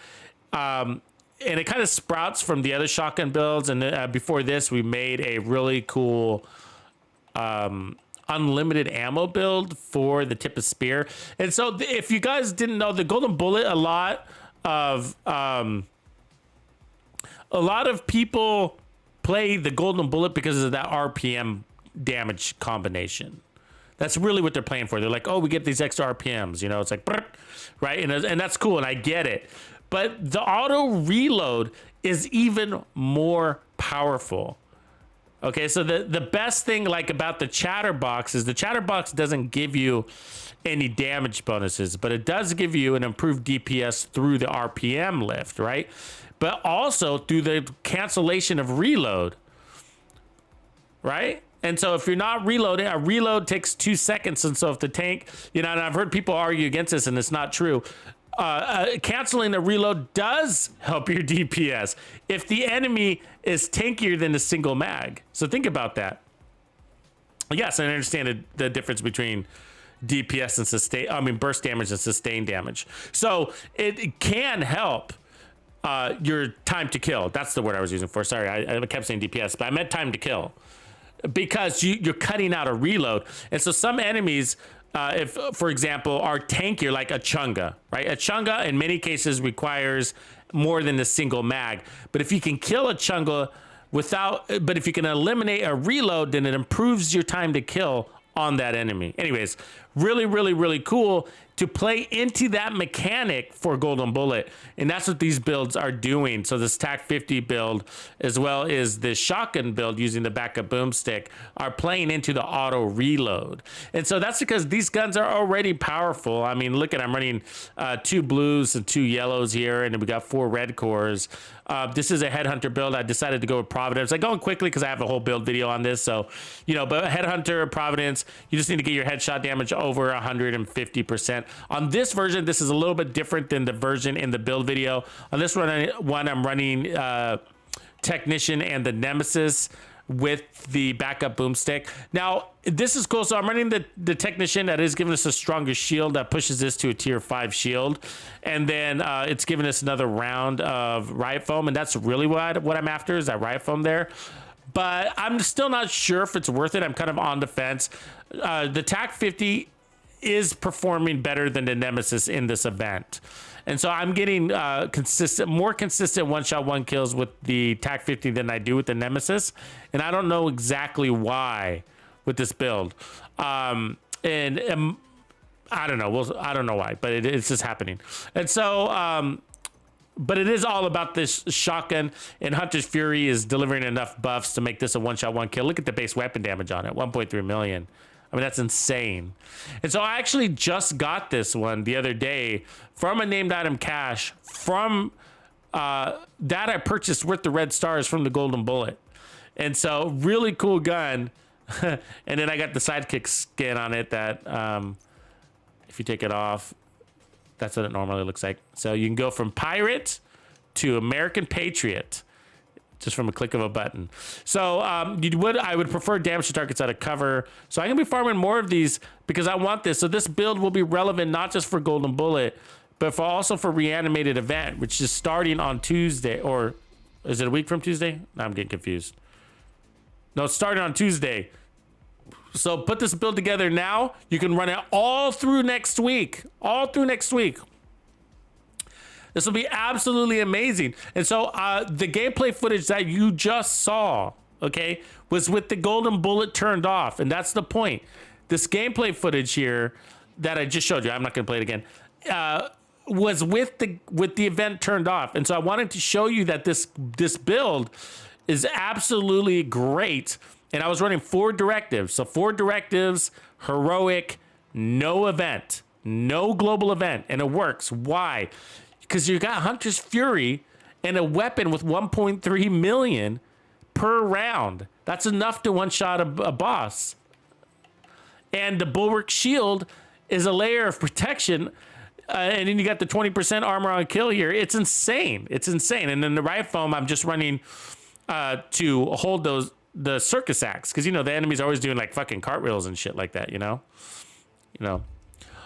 it kind of sprouts from the other shotgun builds. And before this, we made a really cool unlimited ammo build for the tip of spear. And so if you guys didn't know, the golden bullet, a lot of people play the golden bullet because of that RPM damage combination. That's really what they're playing for. They're like, oh, we get these extra RPMs, you know, it's like, right? And that's cool, and I get it. But the auto reload is even more powerful. Okay, so the best thing like about the chatterbox is the chatterbox doesn't give you any damage bonuses, but it does give you an improved DPS through the RPM lift, right? But also through the cancellation of reload, right? And so if you're not reloading, a reload takes 2 seconds. And so if the tank, you know, and I've heard people argue against this and it's not true. Canceling the reload does help your DPS if the enemy is tankier than a single mag. So think about that. Yes, I understand the difference between DPS and sustain. I mean, burst damage and sustain damage. So it can help your time to kill. That's the word I was using for. Sorry, I kept saying DPS, but I meant time to kill because you're cutting out a reload. And so some enemies, if, for example, are tankier, like a Chunga, right? A Chunga in many cases requires more than a single mag. But if you can kill a Chunga but if you can eliminate a reload, then it improves your time to kill on that enemy. Anyways, really, really, really cool to play into that mechanic for Golden Bullet. And that's what these builds are doing. So this TAC 50 build, as well as this shotgun build using the backup boomstick, are playing into the auto reload. And so that's because these guns are already powerful. I mean, look at, I'm running 2 blues and 2 yellows here, and we got 4 red cores. This is a Headhunter build. I decided to go with Providence. I'm going quickly because I have a whole build video on this. So, you know, but Headhunter, Providence, you just need to get your headshot damage over 150%. On this version, this is a little bit different than the version in the build video. On this one, I'm running Technician and the Nemesis with the backup boomstick. Now, this is cool. So I'm running the Technician that is giving us a stronger shield that pushes this to a tier 5 shield. And then it's giving us another round of riot foam. And that's really what I'm after, is that riot foam there. But I'm still not sure if it's worth it. I'm kind of on the fence. The TAC 50 is performing better than the Nemesis in this event. And so I'm getting more consistent one-shot, one kills with the TAC 50 than I do with the Nemesis. And I don't know exactly why with this build. I don't know. I don't know why, but it's just happening. And so, but it is all about this shotgun, and Hunter's Fury is delivering enough buffs to make this a one-shot, one kill. Look at the base weapon damage on it, 1.3 million. I mean, that's insane. And so I actually just got this one the other day from a named item cache from that I purchased with the red stars from the Golden Bullet. And so really cool gun. And then I got the sidekick skin on it that if you take it off, that's what it normally looks like. So you can go from pirate to American Patriot just from a click of a button. So I would prefer damage to targets out of cover. So I'm gonna be farming more of these because I want this. So this build will be relevant not just for Golden Bullet, but also for Reanimated event, which is starting on Tuesday. Or is it a week from Tuesday? No, I'm getting confused. No, it's starting on Tuesday. So put this build together now. You can run it all through next week. All through next week. This will be absolutely amazing. And so the gameplay footage that you just saw, okay, was with the Golden Bullet turned off. And that's the point. This gameplay footage here that I just showed you, I'm not going to play it again, was with the event turned off. And so I wanted to show you that this build is absolutely great. And I was running 4 directives. So 4 directives, heroic, no event, no global event. And it works. Why? Because you got Hunter's Fury and a weapon with 1.3 million per round. That's enough to one-shot a boss. And the Bulwark Shield is a layer of protection. And then you got the 20% armor on kill here. It's insane. It's insane. And then the riot foam, I'm just running to hold the circus acts. Because, you know, the enemy's always doing like fucking cartwheels and shit like that, you know?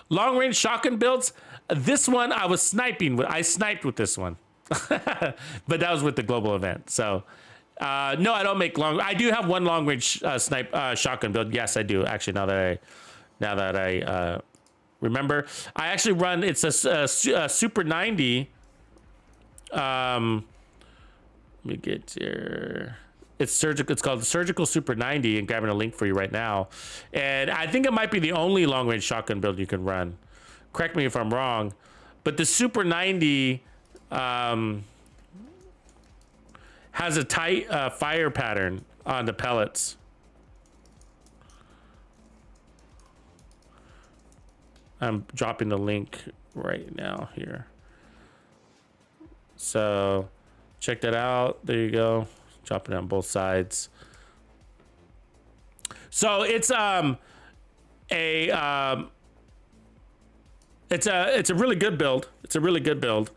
Long range shotgun builds. This one I was sniping with. I sniped with this one. But that was with the global event. So, no, I don't make long. I do have one long range shotgun build. Yes, I do. Actually, now that I remember, I actually run. It's a Super 90. Let me get here. It's surgical. It's called the Surgical Super 90, and grabbing a link for you right now. And I think it might be the only long range shotgun build you can run. Correct me if I'm wrong, but the Super 90 has a tight fire pattern on the pellets. I'm dropping the link right now here. So check that out. There you go. Dropping it on both sides. So it's a really good build. It's a really good build.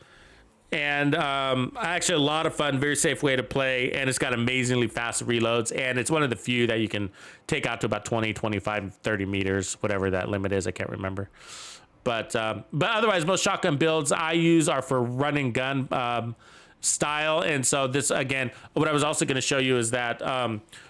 And actually a lot of fun, very safe way to play, and it's got amazingly fast reloads, and it's one of the few that you can take out to about 20, 25, 30 meters, whatever that limit is, I can't remember. But otherwise, most shotgun builds I use are for run and gun style. And so this, again, what I was also going to show you is that,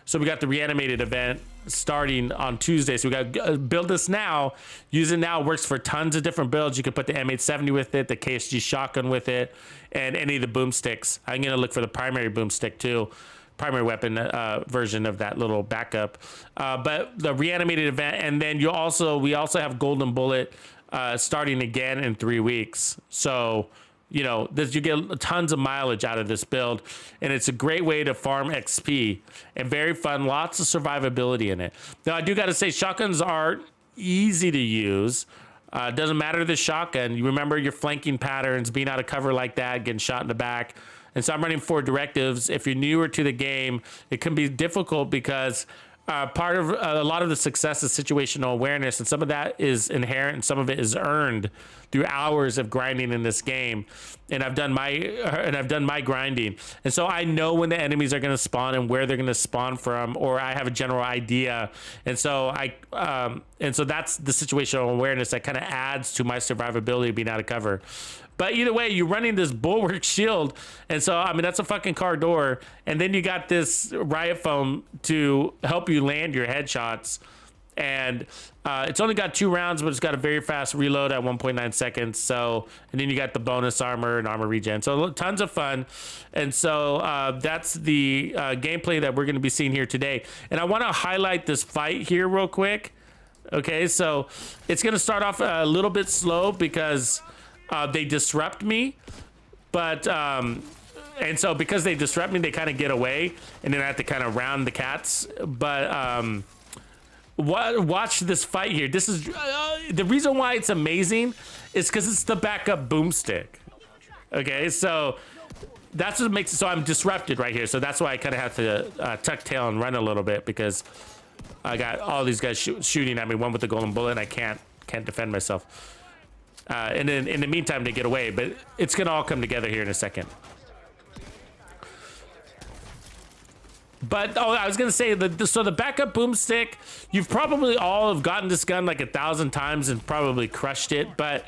so we got the Reanimated event starting on Tuesday. So we got build this now, use it now. Works for tons of different builds. You can put the M870 with it, the KSG shotgun with it, and any of the boomsticks. I'm going to look for the primary boomstick too, primary weapon version of that little backup. But the Reanimated event, and then we also have Golden Bullet starting again in 3 weeks. So, you know, you get tons of mileage out of this build, and it's a great way to farm XP and very fun. Lots of survivability in it. Now, I do got to say, shotguns are easy to use. Doesn't matter the shotgun. You remember your flanking patterns, being out of cover like that, getting shot in the back. And so I'm running 4 directives. If you're newer to the game, it can be difficult because part of a lot of the success is situational awareness, and some of that is inherent and some of it is earned through hours of grinding in this game. And I've done my grinding, and so I know when the enemies are going to spawn and where they're going to spawn from, or I have a general idea. And so that's the situational awareness that kind of adds to my survivability being out of cover. But either way, you're running this Bulwark Shield. And so, I mean, that's a fucking car door. And then you got this riot foam to help you land your headshots. And it's only got 2 rounds, but it's got a very fast reload at 1.9 seconds. So, and then you got the bonus armor and armor regen. So tons of fun. And so that's the gameplay that we're going to be seeing here today. And I want to highlight this fight here real quick. Okay, so it's going to start off a little bit slow because they disrupt me, but and so because they disrupt me, they kind of get away, and then I have to kind of round the cats. But watch this fight here. This is the reason why it's amazing is because it's the backup boomstick. Okay, so that's what makes it so I'm disrupted right here. So that's why I kind of have to tuck tail and run a little bit, because I got all these guys shooting at me, one with the golden bullet, and I can't defend myself. And then in the meantime, they get away, but it's gonna all come together here in a second. But I was gonna say so the backup boomstick, you've probably all have gotten this gun like 1,000 times and probably crushed it. But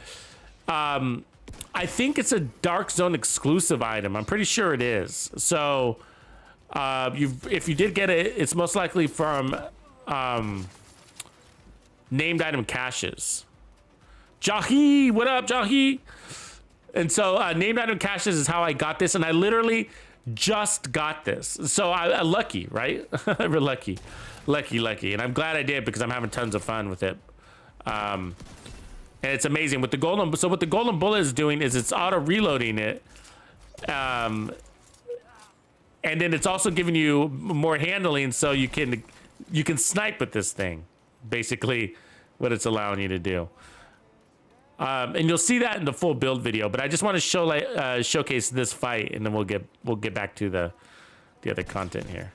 I think it's a Dark Zone exclusive item. I'm pretty sure it is. So if you did get it, it's most likely from named item caches. Jahi, what up, Jahi? And so named item caches is how I got this, and I literally just got this. So I lucky, right? We're lucky. And I'm glad I did, because I'm having tons of fun with it. And and it's amazing with the golden. So what the golden bullet is doing is it's auto reloading it, and then it's also giving you more handling, so you can snipe with this thing. Basically, what it's allowing you to do. And you'll see that in the full build video, but I just want to show showcase this fight, and then we'll get back to the other content here.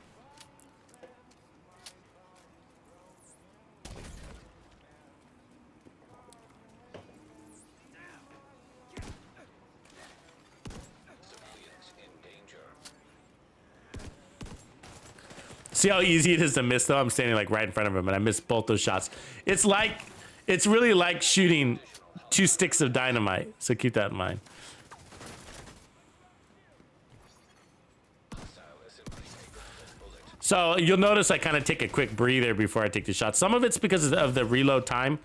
See how easy it is to miss though? I'm standing like right in front of him and I missed both those shots. It's really like shooting 2 sticks of dynamite. So keep that in mind. So you'll notice I kind of take a quick breather before I take the shot. Some of it's because of the reload time.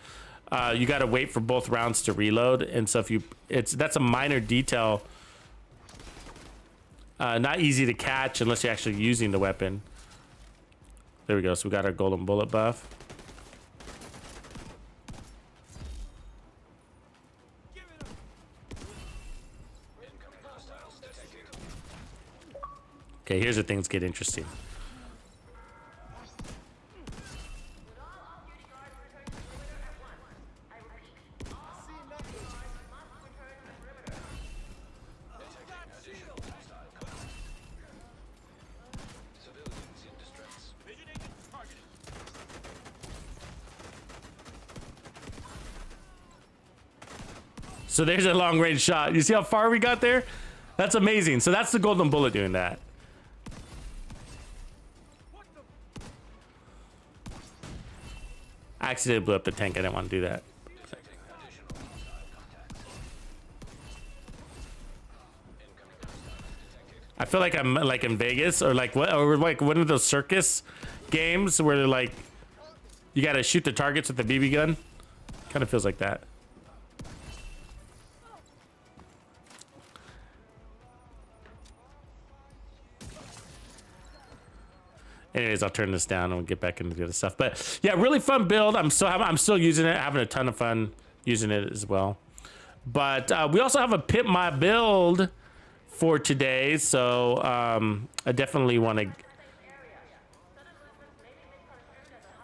You got to wait for both rounds to reload. And so that's a minor detail. Not easy to catch unless you're actually using the weapon. There we go. So we got our golden bullet buff. Okay, here's where things get interesting. So there's a long range shot. You see how far we got there? That's amazing. So that's the golden bullet doing that. I accidentally blew up the tank. I didn't want to do that. I feel like I'm like in Vegas or like one of those circus games where they're like, you got to shoot the targets with the BB gun. Kind of feels like that. Anyways, I'll turn this down and we'll get back into the other stuff. But yeah, really fun build. I'm still using it, having a ton of fun using it as well. But we also have a Pimp My build for today, so I definitely want to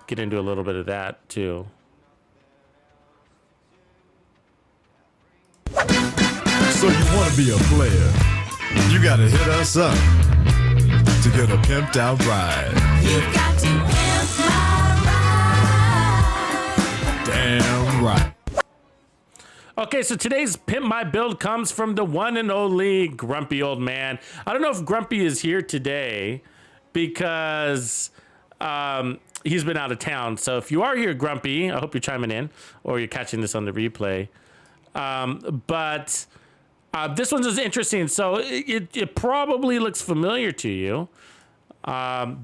get into a little bit of that too. So you want to be a player? You gotta hit us up to get a pimped out ride. You've got to pimp my ride. Damn right. Okay, so today's Pimp My build comes from the one and only Grumpy Old Man. I don't know if Grumpy is here today because he's been out of town. So if you are here, Grumpy, I hope you're chiming in or you're catching this on the replay. But this one's just interesting. So it probably looks familiar to you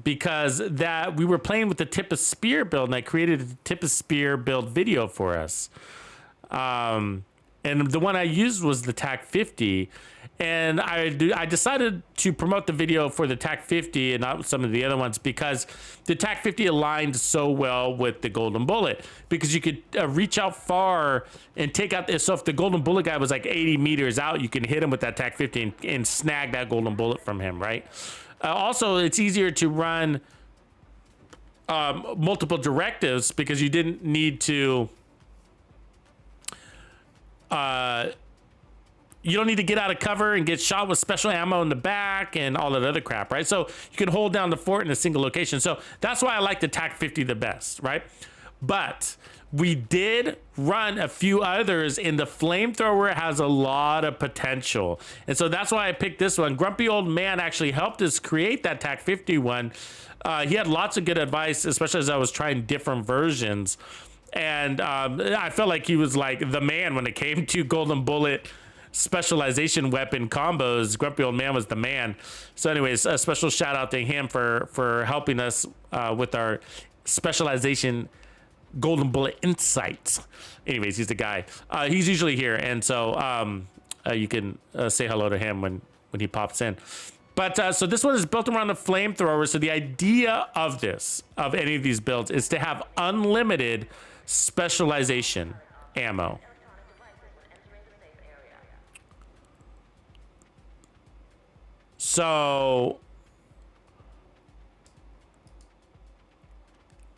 because that we were playing with the Tip of Spear build, and I created a Tip of Spear build video for us. And the one I used was the TAC 50, and I decided to promote the video for the TAC 50 and not some of the other ones because the TAC 50 aligned so well with the golden bullet because you could reach out far and take out this. So if the golden bullet guy was like 80 meters out, you can hit him with that TAC 50 and snag that golden bullet from him, right? Also, it's easier to run multiple directives because you didn't need to you don't need to get out of cover and get shot with special ammo in the back and all that other crap, right? So you can hold down the fort in a single location. So that's why I like the TAC 50 the best, right? But we did run a few others, and the flamethrower has a lot of potential. And so that's why I picked this one. Grumpy Old Man actually helped us create that TAC 50 one. He had lots of good advice, especially as I was trying different versions. And I felt like he was like the man when it came to golden bullet specialization weapon combos. Grumpy Old Man was the man. So anyways, a special shout out to him for helping us with our specialization golden bullet insights. Anyways, he's the guy. He's usually here, and so you can say hello to him when he pops in. But so this one is built around a flamethrower. So the idea of any of these builds is to have unlimited specialization ammo, So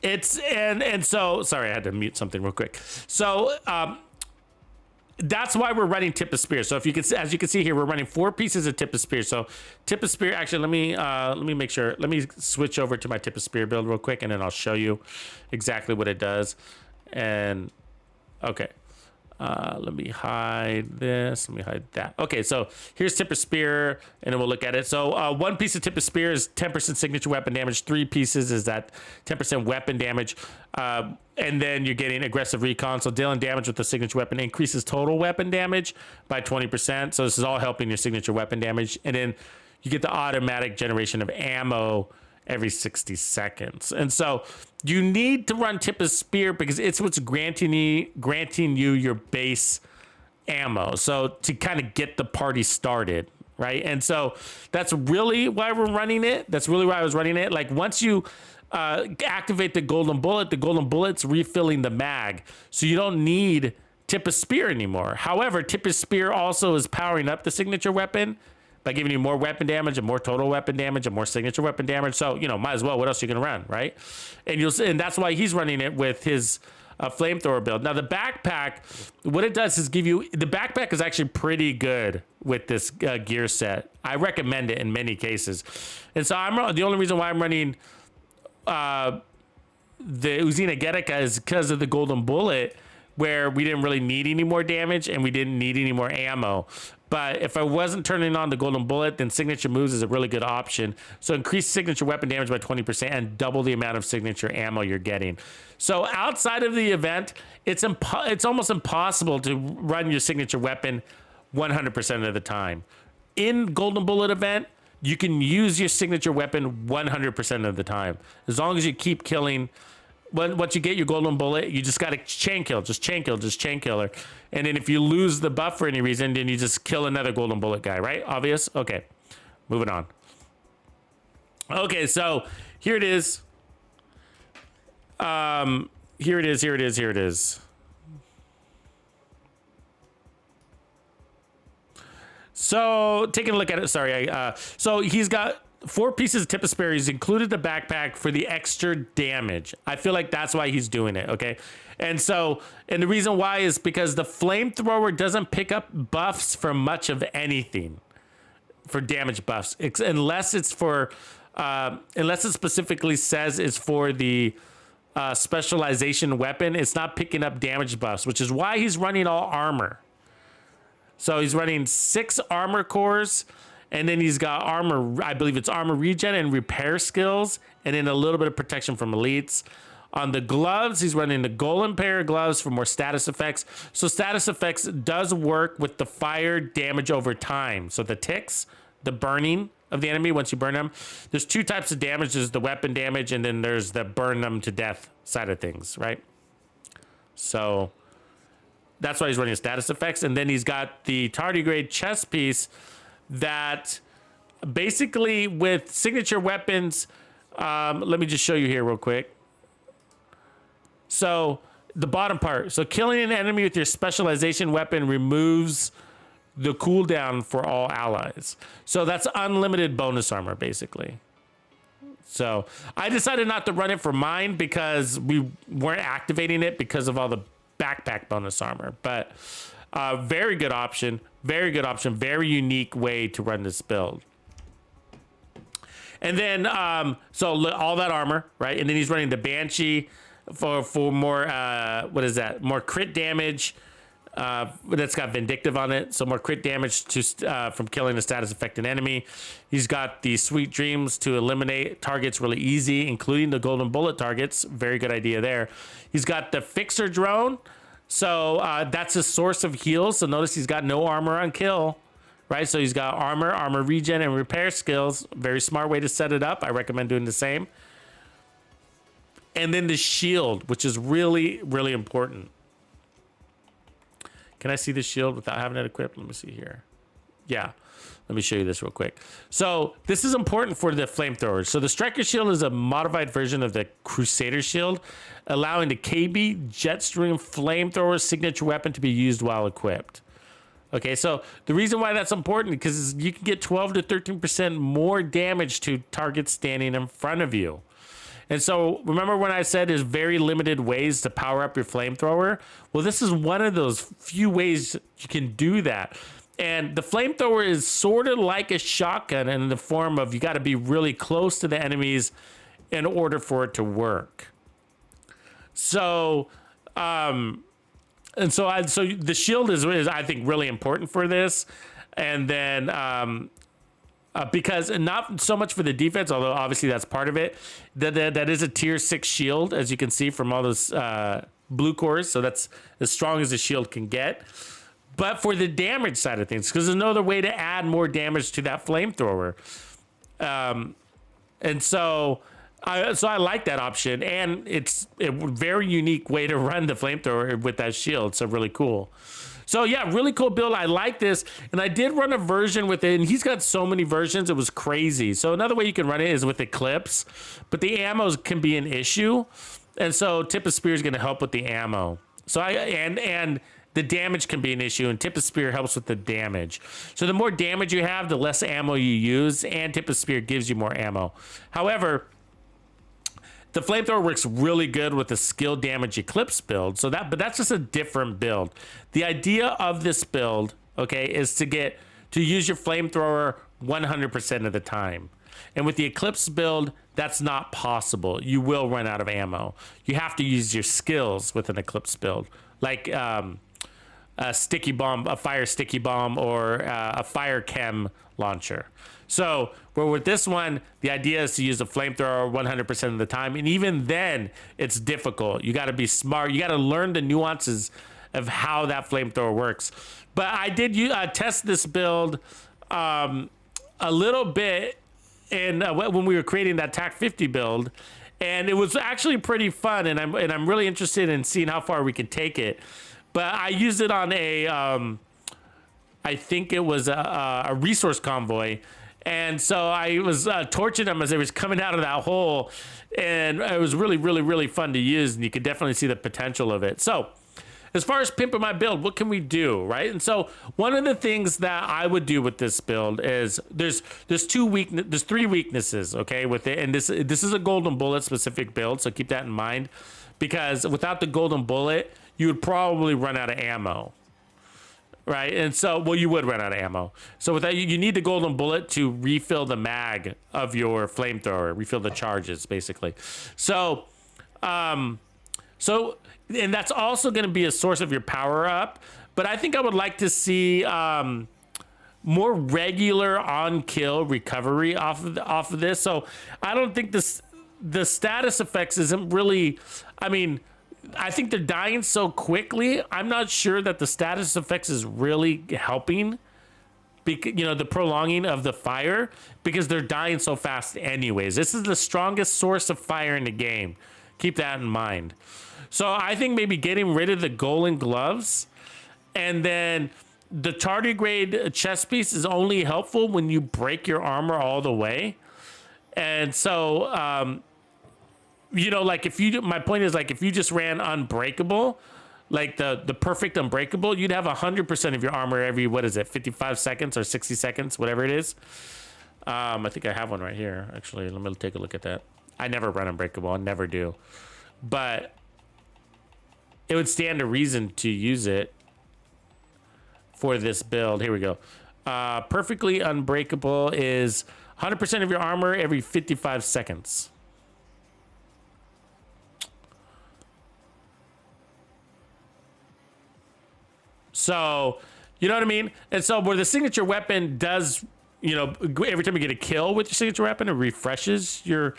it's and so sorry, I had to mute something real quick. So that's why we're running tip of spear. So if you can, as you can see here, we're running 4 pieces of tip of spear. So tip of spear. Actually, let me make sure. Let me switch over to my tip of spear build real quick, and then I'll show you exactly what it does. And okay. Let me hide this. Let me hide that. Okay, so here's tip of spear, and then we'll look at it. So 1 piece of tip of spear is 10% signature weapon damage. 3 pieces is that 10% weapon damage. And then you're getting aggressive recon. So dealing damage with the signature weapon increases total weapon damage by 20%. So this is all helping your signature weapon damage. And then you get the automatic generation of ammo every 60 seconds. And so you need to run tip of spear because it's what's granting you your base ammo. So to kind of get the party started, right? And so that's really why we're running it. That's really why I was running it. Like once you activate the golden bullet's refilling the mag. So you don't need tip of spear anymore. However, tip of spear also is powering up the signature weapon by giving you more weapon damage and more total weapon damage and more signature weapon damage. So, you know, might as well. What else are you going to run, right? And that's why he's running it with his flamethrower build. Now, the backpack, what it does is the backpack is actually pretty good with this gear set. I recommend it in many cases. And so the only reason why I'm running the Uzina Getica is because of the golden bullet, where we didn't really need any more damage and we didn't need any more ammo. But if I wasn't turning on the golden bullet, then signature moves is a really good option. So increase signature weapon damage by 20% and double the amount of signature ammo you're getting. So outside of the event, it's almost impossible to run your signature weapon 100% of the time. In golden bullet event, you can use your signature weapon 100% of the time. As long as you keep killing. Once you get your golden bullet, you just got to chain kill her. And then if you lose the buff for any reason, then you just kill another golden bullet guy, right? Obvious? Okay, moving on. Okay, so here it is. Here it is. So taking a look at it, sorry. So he's got 4 pieces of tip of spear. He's included the backpack for the extra damage. I feel like that's why he's doing it, okay? And the reason why is because the flamethrower doesn't pick up buffs for much of anything, for damage buffs, unless it specifically says it's for the specialization weapon. It's not picking up damage buffs, which is why he's running all armor. So he's running 6 armor cores. And then he's got armor, I believe it's armor regen and repair skills, and then a little bit of protection from elites. On the gloves, he's running the golden pair of gloves for more status effects. So status effects does work with the fire damage over time. So the ticks, the burning of the enemy once you burn them. There's 2 types of damage. There's the weapon damage, and then there's the burn them to death side of things, right? So that's why he's running status effects. And then he's got the tardigrade chest piece that basically with signature weapons, let me just show you here real quick. So the bottom part, so killing an enemy with your specialization weapon removes the cooldown for all allies. So that's unlimited bonus armor basically. So I decided not to run it for mine because we weren't activating it because of all the backpack bonus armor, but very good option, very unique way to run this build. And then, so all that armor, right? And then he's running the Banshee for more, what is that? More crit damage. That's got Vindictive on it. So more crit damage from killing a status affected enemy. He's got the Sweet Dreams to eliminate targets really easy, including the golden bullet targets. Very good idea there. He's got the Fixer Drone. So that's his source of heals. So notice he's got no armor on kill, right? So he's got armor regen, and repair skills. Very smart way to set it up. I recommend doing the same. And then the shield, which is really, really important. Can I see the shield without having it equipped? Let me see here. Yeah. Let me show you this real quick. So this is important for the flamethrowers. So the Striker Shield is a modified version of the Crusader Shield, allowing the KB Jetstream flamethrower signature weapon to be used while equipped. Okay, so the reason why that's important because you can get 12 to 13% more damage to targets standing in front of you. And so remember when I said there's very limited ways to power up your flamethrower? Well, this is one of those few ways you can do that. And the flamethrower is sort of like a shotgun in the form of you got to be really close to the enemies in order for it to work. So, so the shield is I think really important for this, and then because not so much for the defense, although obviously that's part of it. That is a tier 6 shield, as you can see from all those blue cores. So that's as strong as the shield can get. But for the damage side of things, because there's no other way to add more damage to that flamethrower, and so. I like that option, and it's a very unique way to run the flamethrower with that shield. So really cool. So yeah, really cool build. I like this, and I did run a version with it, and he's got so many versions, it was crazy. So another way you can run it is with Eclipse, but the ammos can be an issue, and so Tip of Spear is going to help with the ammo. So and the damage can be an issue, and Tip of Spear helps with the damage. So the more damage you have, the less ammo you use, and Tip of Spear gives you more ammo. However, the flamethrower works really good with the skill damage Eclipse build. But that's just a different build. The idea of this build, okay, is to use your flamethrower 100% of the time. And with the Eclipse build, that's not possible. You will run out of ammo. You have to use your skills with an Eclipse build, like a sticky bomb, a fire sticky bomb, or a fire chem launcher. So, where with this one, the idea is to use a flamethrower 100% of the time. And even then, it's difficult. You got to be smart. You got to learn the nuances of how that flamethrower works. But I did test this build a little bit when we were creating that TAC 50 build. And it was actually pretty fun. And I'm really interested in seeing how far we can take it. But I used it on I think it was a resource convoy. And so I was torching them as they was coming out of that hole. And it was really, really, really fun to use. And you could definitely see the potential of it. So as far as pimping my build, what can we do, right? And so one of the things that I would do with this build is there's 3 weaknesses, okay, with it. And this is a golden bullet specific build. So keep that in mind. Because without the golden bullet, you would probably run out of ammo. Right, and so, well, you would run out of ammo. So with that, you need the golden bullet to refill the mag of your flamethrower, refill the charges, basically. So, and that's also going to be a source of your power up. But I think I would like to see more regular on-kill recovery off of this. So I don't think the status effects isn't really. I mean, I think they're dying so quickly. I'm not sure that the status effects is really helping, because, the prolonging of the fire, because they're dying so fast anyways. This is the strongest source of fire in the game. Keep that in mind. So I think maybe getting rid of the golden gloves, and then the tardigrade chest piece is only helpful when you break your armor all the way. And so, like my point is, like, if you just ran unbreakable, like the perfect unbreakable, you'd have 100% of your armor every, 55 seconds or 60 seconds, whatever it is. I think I have one right here. Actually, let me take a look at that. I never run unbreakable. I never do. But it would stand to reason to use it for this build. Here we go. Perfectly unbreakable is 100% of your armor every 55 seconds. So, you know what I mean? And so where the signature weapon does, every time you get a kill with your signature weapon, it refreshes your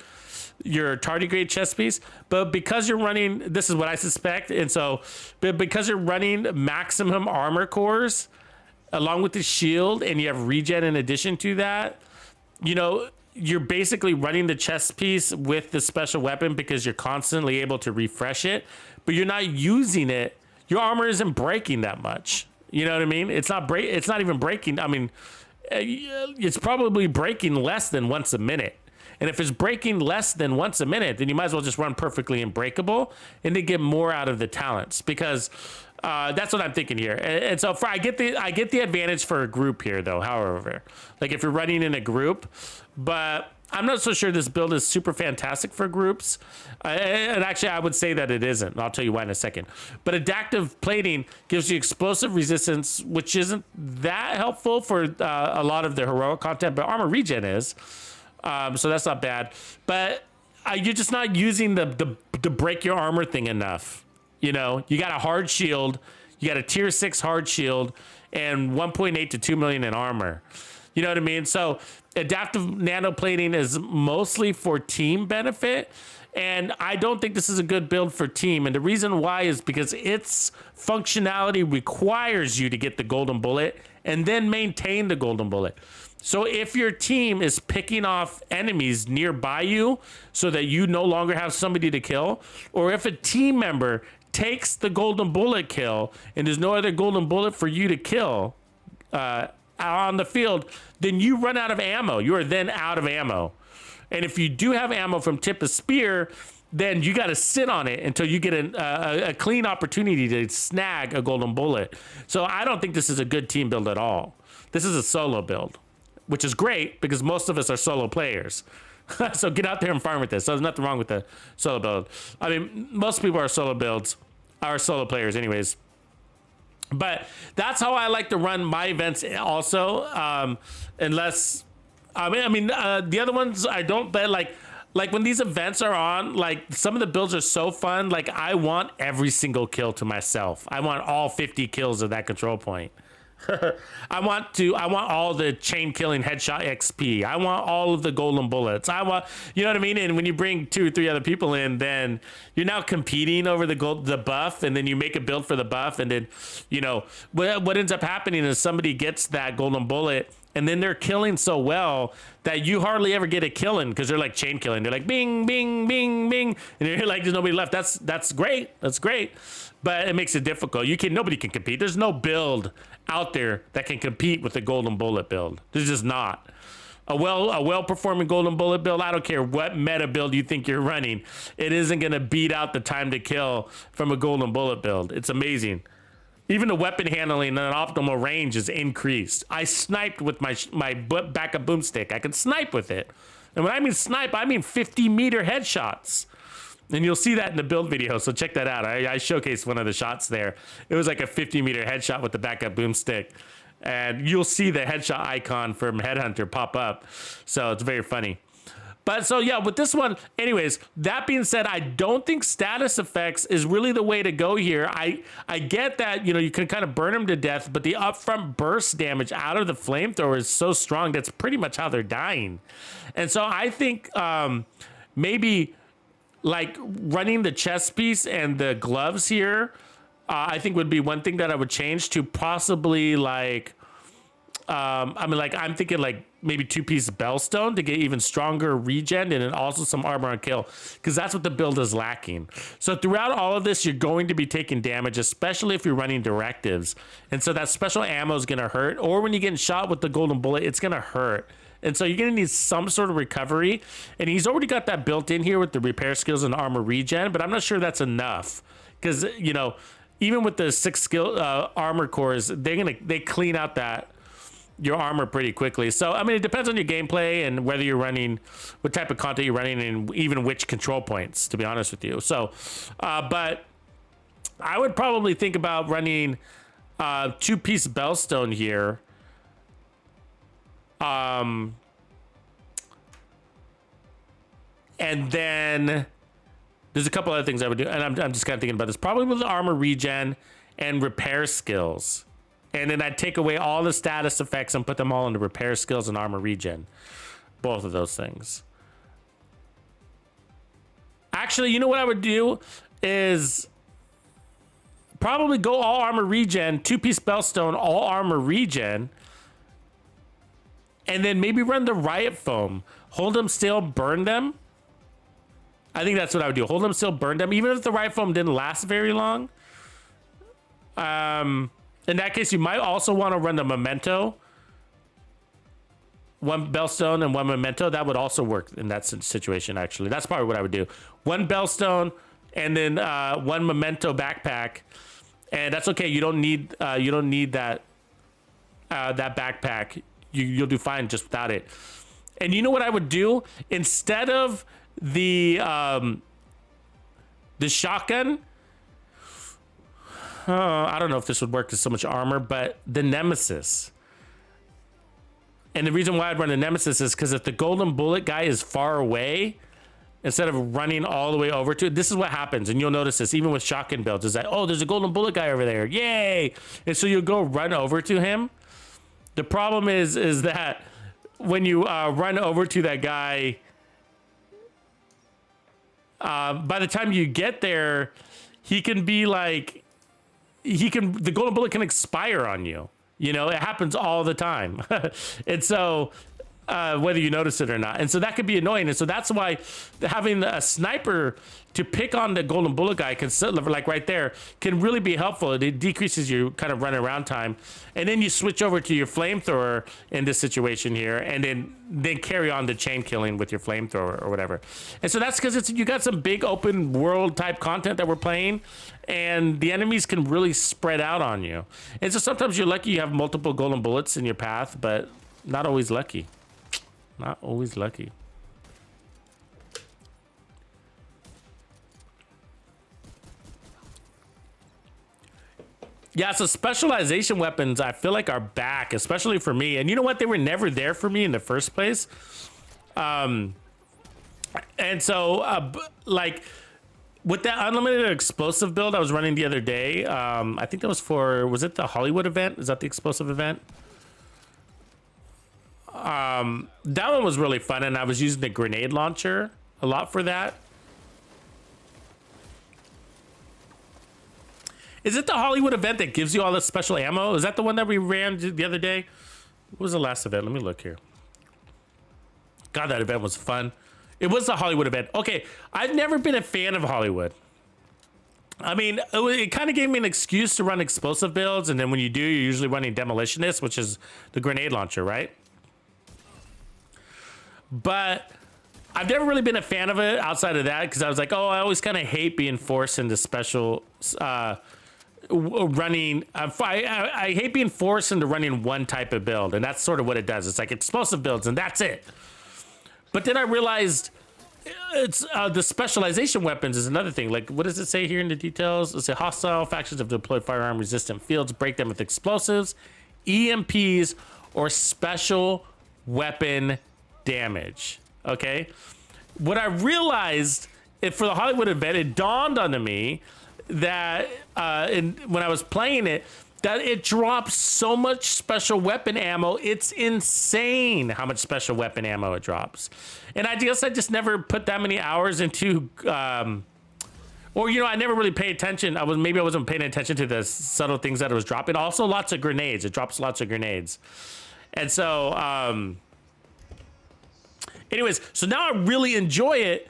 tardigrade chest piece. But because you're running, this is what I suspect. And so, but because you're running maximum armor cores along with the shield, and you have regen in addition to that, you're basically running the chest piece with the special weapon because you're constantly able to refresh it, but you're not using it. Your armor isn't breaking that much. You know what I mean? It's not even breaking. I mean, it's probably breaking less than once a minute. And if it's breaking less than once a minute, then you might as well just run perfectly unbreakable and then get more out of the talents. Because That's what I'm thinking here. And so I get the advantage for a group here though. However, like if you're running in a group, but I'm not so sure this build is super fantastic for groups. And actually, I would say that it isn't. I'll tell you why in a second. But adaptive plating gives you explosive resistance, which isn't that helpful for a lot of the heroic content, but armor regen is. So that's not bad. But you're just not using the break your armor thing enough. You know, you got a hard shield, you got a tier 6 hard shield, and 1.8 to 2 million in armor. You know what I mean? So adaptive nanoplating is mostly for team benefit, and I don't think this is a good build for team. And the reason why is because its functionality requires you to get the golden bullet and then maintain the golden bullet. So if your team is picking off enemies nearby you so that you no longer have somebody to kill, or if a team member takes the golden bullet kill and there's no other golden bullet for you to kill on the field, then you run out of ammo. You are then out of ammo. And if you do have ammo from tip of spear, then you got to sit on it until you get a clean opportunity to snag a golden bullet. So I don't think this is a good team build at all. This is a solo build, which is great because most of us are solo players. So get out there and farm with this. So there's nothing wrong with the solo build. I mean, most people are solo players anyways. But that's how I like to run my events also. Unless, the other ones I don't, but like when these events are on, like some of the builds are so fun. Like I want every single kill to myself. I want all 50 kills of that control point. I want all the chain killing headshot XP. I want all of the golden bullets. You know what I mean? And when you bring 2 or 3 other people in, then you're now competing over the buff, and then you make a build for the buff, and then, you know, what ends up happening is somebody gets that golden bullet, and then they're killing so well that you hardly ever get a killing because they're like chain killing. They're like bing, bing, bing, bing, and you're like, there's nobody left. That's great. That's great. But it makes it difficult. Nobody can compete. There's no build out there that can compete with the golden bullet build. There's just not. A well-performing golden bullet build, I don't care what meta build you think you're running, it isn't going to beat out the time to kill from a golden bullet build. It's amazing. Even the weapon handling and optimal range is increased. I sniped with my backup boomstick. I can snipe with it. And when I mean snipe, I mean 50-meter headshots. And you'll see that in the build video, so check that out. I showcased one of the shots there. It was like a 50-meter headshot with the backup boomstick. And you'll see the headshot icon from Headhunter pop up. So it's very funny. But so yeah, with this one, anyways, that being said, I don't think status effects is really the way to go here. I get that, you know, you can kind of burn them to death, but the upfront burst damage out of the flamethrower is so strong. That's pretty much how they're dying. And so I think maybe like running the chest piece and the gloves here, I think would be one thing that I would change to possibly like, I'm thinking like maybe 2-piece Bellstone to get even stronger regen and then also some armor on kill, because that's what the build is lacking. So throughout all of this, you're going to be taking damage, especially if you're running directives. And so that special ammo is going to hurt, or when you're getting shot with the golden bullet, it's going to hurt. And so you're going to need some sort of recovery. And he's already got that built in here with the repair skills and armor regen, but I'm not sure that's enough. Because, you know, even with the 6 skill armor cores, they clean out your armor pretty quickly. So, I mean, it depends on your gameplay and whether you're running, what type of content you're running, and even which control points, to be honest with you. So, but I would probably think about running 2-piece Bellstone here. And then there's a couple other things I would do, and I'm just kind of thinking about this. Probably with the armor regen and repair skills. And then I'd take away all the status effects and put them all into repair skills and armor regen. Both of those things. Actually, you know what I would do is probably go all armor regen, 2-piece Bellstone, all armor regen. And then maybe run the riot foam. Hold them still, burn them. I think that's what I would do. Hold them still, burn them. Even if the riot foam didn't last very long. In that case, you might also want to run the memento. 1 Bellstone and 1 memento. That would also work in that situation, actually. That's probably what I would do. 1 Bellstone and then 1 memento backpack. and that's okay. You don't need that that backpack. You'll do fine just without it. And you know what I would do instead of the shotgun? I don't know if this would work with so much armor, but the Nemesis. And the reason why I'd run a Nemesis is because if the golden bullet guy is far away, instead of running all the way over to it, this is what happens. And you'll notice this even with shotgun builds is that, oh, there's a golden bullet guy over there. Yay. And so you'll go run over to him. The problem is that when you run over to that guy, by the time you get there, he can be like, the golden bullet can expire on you. You know, it happens all the time. And so whether you notice it or not. And so that could be annoying. And so that's why having a sniper to pick on the golden bullet guy, can like right there, can really be helpful. It decreases your kind of run around time. And then you switch over to your flamethrower in this situation here, and then carry on the chain killing with your flamethrower or whatever. And so that's because you got some big open world type content that we're playing, and the enemies can really spread out on you. And so sometimes you're lucky you have multiple golden bullets in your path, but not always lucky. Not always lucky. Yeah, so specialization weapons, I feel like, are back, especially for me. And you know what? They were never there for me in the first place. And so, like, with that unlimited explosive build I was running the other day, I think that was was it the Hollywood event? Is that the explosive event? That one was really fun, and I was using the grenade launcher a lot for that. Is it the Hollywood event that gives you all the special ammo? Is that the one that we ran the other day? What was the last event? Let me look here. God, that event was fun. It was the Hollywood event. Okay, I've never been a fan of Hollywood. I mean, it kind of gave me an excuse to run explosive builds, and then when you do, you're usually running Demolitionist, which is the grenade launcher, right? But I've never really been a fan of it outside of that, because I was like, oh, I always kind of hate being forced into special running. I hate being forced into running one type of build, and that's sort of what it does. It's like explosive builds, and that's it. But then I realized it's the specialization weapons is another thing. Like, what does it say here in the details? It's a hostile factions have deployed firearm resistant fields, break them with explosives, EMPs, or special weapon damage. Okay, what I realized for the Hollywood event, it dawned on me that when I was playing it, that it drops so much special weapon ammo. It's insane how much special weapon ammo it drops. And I guess I just never put that many hours into, or, you know, I never really paid attention. Maybe I wasn't paying attention to the subtle things that it was dropping. Also, lots of grenades. It drops lots of grenades. And so, anyways, so now I really enjoy it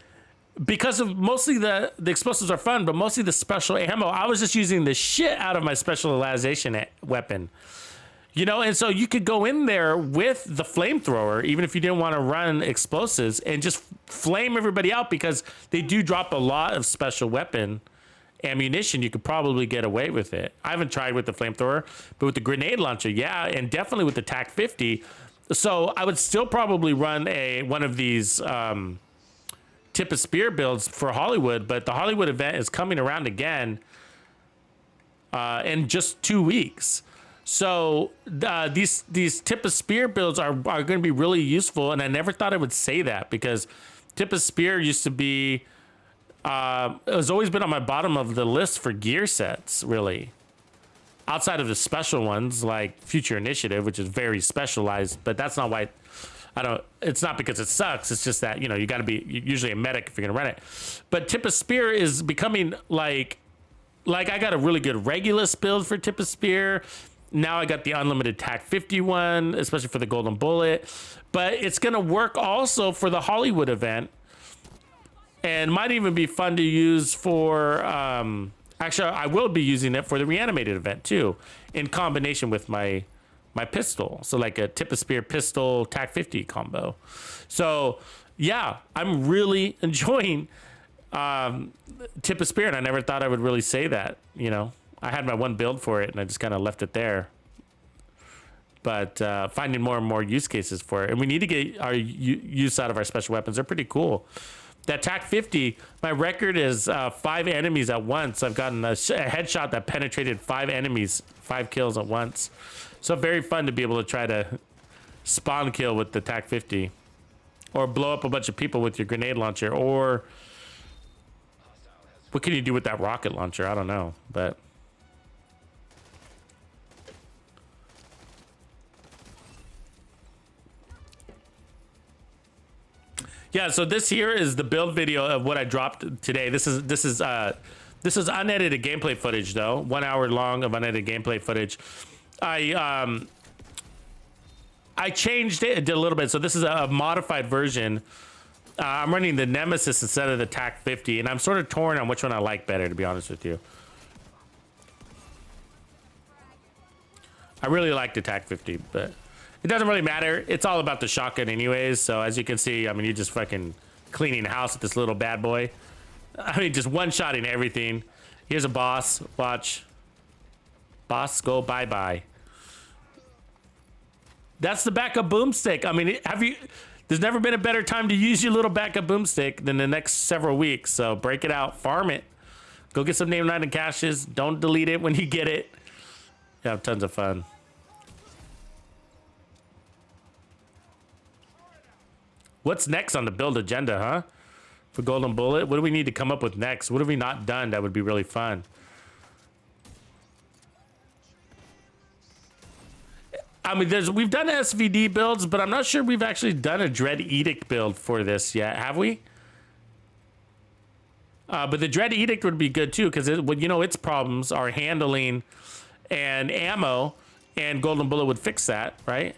because of mostly the explosives are fun, but mostly the special ammo. I was just using the shit out of my specialization weapon, you know? And so you could go in there with the flamethrower, even if you didn't want to run explosives, and just flame everybody out, because they do drop a lot of special weapon ammunition. You could probably get away with it. I haven't tried with the flamethrower, but with the grenade launcher, yeah, and definitely with the TAC 50. So I would still probably run one of these tip of spear builds for Hollywood, but the Hollywood event is coming around again in just 2 weeks. So these tip of spear builds are going to be really useful, and I never thought I would say that, because tip of spear used to be it has always been on my bottom of the list for gear sets, really. Outside of the special ones like Future Initiative, which is very specialized, but that's not why it's not because it sucks. It's just that, you know, you got to be usually a medic if you're going to run it. But Tip of Spear is becoming like I got a really good Regulus build for Tip of Spear. Now I got the unlimited TAC 51, especially for the Golden Bullet. But it's going to work also for the Hollywood event, and might even be fun to use for... actually, I will be using it for the Reanimated event too, in combination with my pistol. So like a Tip of Spear pistol TAC 50 combo. So yeah, I'm really enjoying Tip of Spear, and I never thought I would really say that, you know. I had my one build for it, and I just kind of left it there. But finding more and more use cases for it. And we need to get our use out of our special weapons. They're pretty cool. That TAC 50, my record is 5 enemies at once. I've gotten a headshot that penetrated 5 enemies, 5 kills at once. So very fun to be able to try to spawn kill with the TAC 50. Or blow up a bunch of people with your grenade launcher. Or what can you do with that rocket launcher? I don't know, but... Yeah, so this here is the build video of what I dropped today. This is unedited gameplay footage though. 1 hour long of unedited gameplay footage. I changed it a little bit. So this is a modified version. I'm running the Nemesis instead of the TAC 50, and I'm sort of torn on which one I like better, to be honest with you. I really like the TAC 50, but it doesn't really matter. It's all about the shotgun anyways. So as you can see, I mean, you're just fucking cleaning house with this little bad boy. I mean, just one-shotting everything. Here's a boss. Watch. Boss, go bye-bye. That's the backup boomstick. I mean, there's never been a better time to use your little backup boomstick than the next several weeks. So break it out, farm it. Go get some name, night, and caches. Don't delete it when you get it. You have tons of fun. What's next on the build agenda, huh? For Golden Bullet? What do we need to come up with next? What have we not done that would be really fun? I mean, we've done SVD builds, but I'm not sure we've actually done a Dread Edict build for this yet, have we? But the Dread Edict would be good too, because you know, its problems are handling and ammo, and Golden Bullet would fix that, right?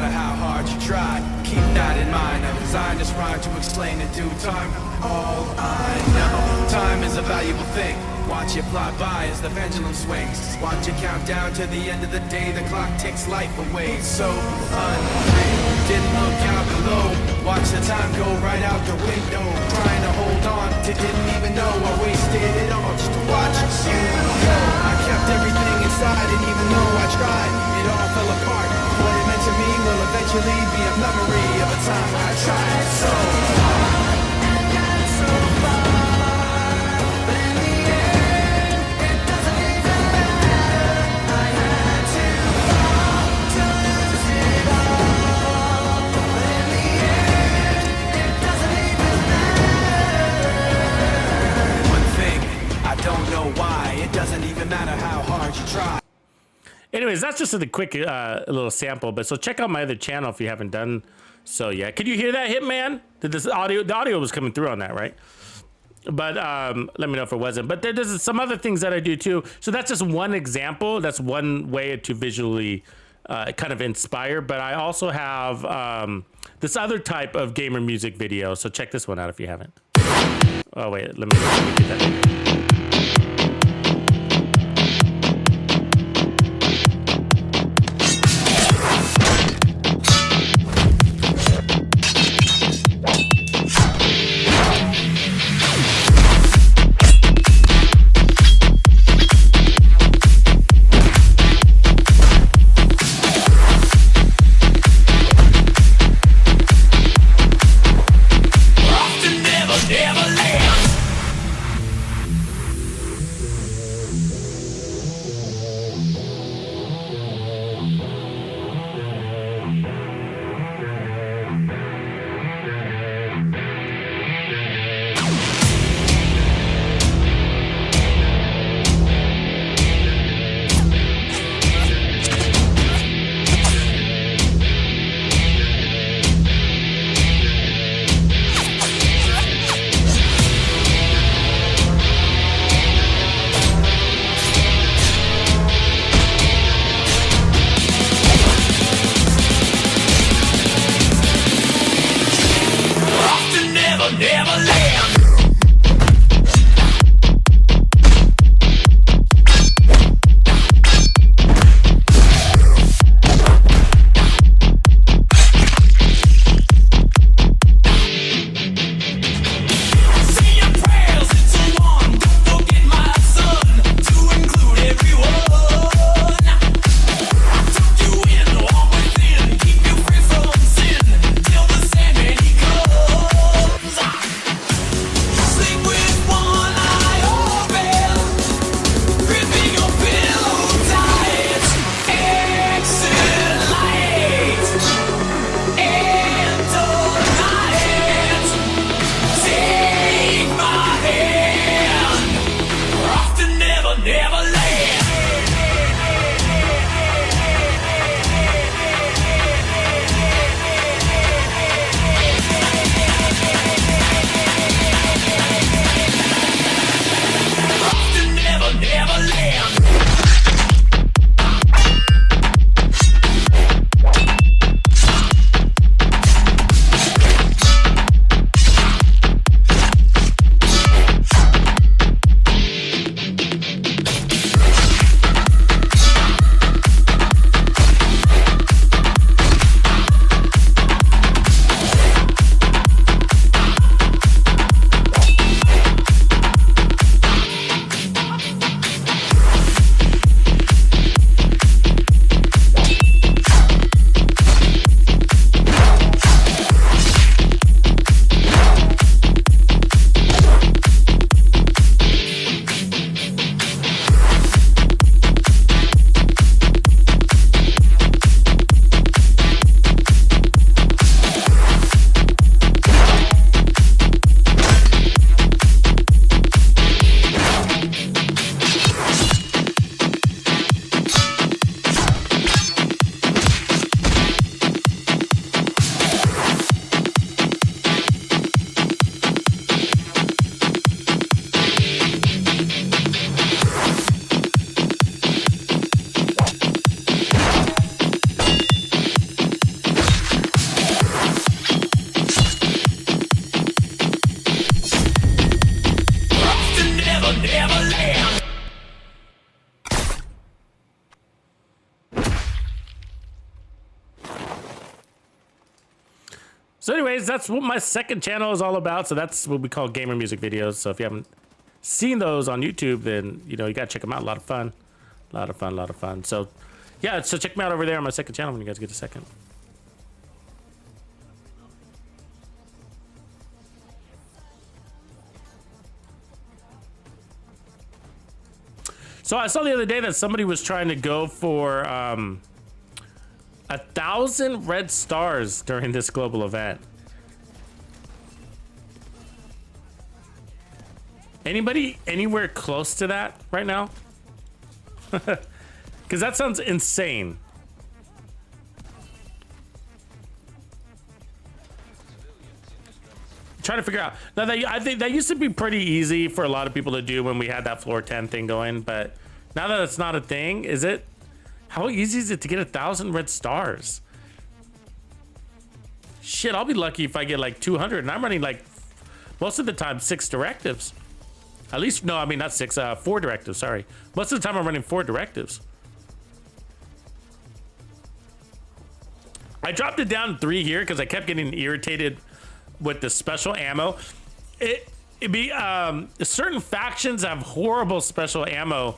matter how hard you try. Keep that in mind. I designed this rhyme to explain in due time. All I know, time is a valuable thing. Watch it fly by as the pendulum swings. Watch it count down to the end of the day. The clock takes life away. So unreal. Didn't look out below. Watch the time go right out the window. Trying to hold on to didn't even know I wasted it all just to watch you go. I kept everything inside, and even though I tried, it all fell apart. What it meant to me will eventually be a memory of a time I tried so hard and got so far. But in the end, it doesn't even matter. I had to fall to lose it all. But in the end, it doesn't even matter. One thing, I don't know why. It doesn't even matter how hard you try. Anyways, that's just a quick little sample. But so check out my other channel if you haven't done so yet. Could you hear that, Hitman? Did this audio? The audio was coming through on that, right? But let me know if it wasn't. But there's some other things that I do too. So that's just one example. That's one way to visually kind of inspire. But I also have this other type of gamer music video. So check this one out if you haven't. Oh wait, let me get that. So anyways, that's what my second channel is all about. So that's what we call gamer music videos. So if you haven't seen those on YouTube, then, you know, you got to check them out. A lot of fun. A lot of fun, a lot of fun. So yeah, so check me out over there on my second channel when you guys get a second. So I saw the other day that somebody was trying to go for 1,000 red stars during this global event. Anybody anywhere close to that right now? Because that sounds insane. Trying to figure out now that I think that used to be pretty easy for a lot of people to do when we had that floor 10 thing going, but now that it's not a thing, is it? How easy is it to get 1,000 red stars? Shit, I'll be lucky if I get like 200, and I'm running like most of the time 6 directives. At least, no, I mean not 6, 4 directives. Sorry, most of the time I'm running 4 directives. I dropped it down 3 here because I kept getting irritated with the special ammo. It'd be certain factions have horrible special ammo.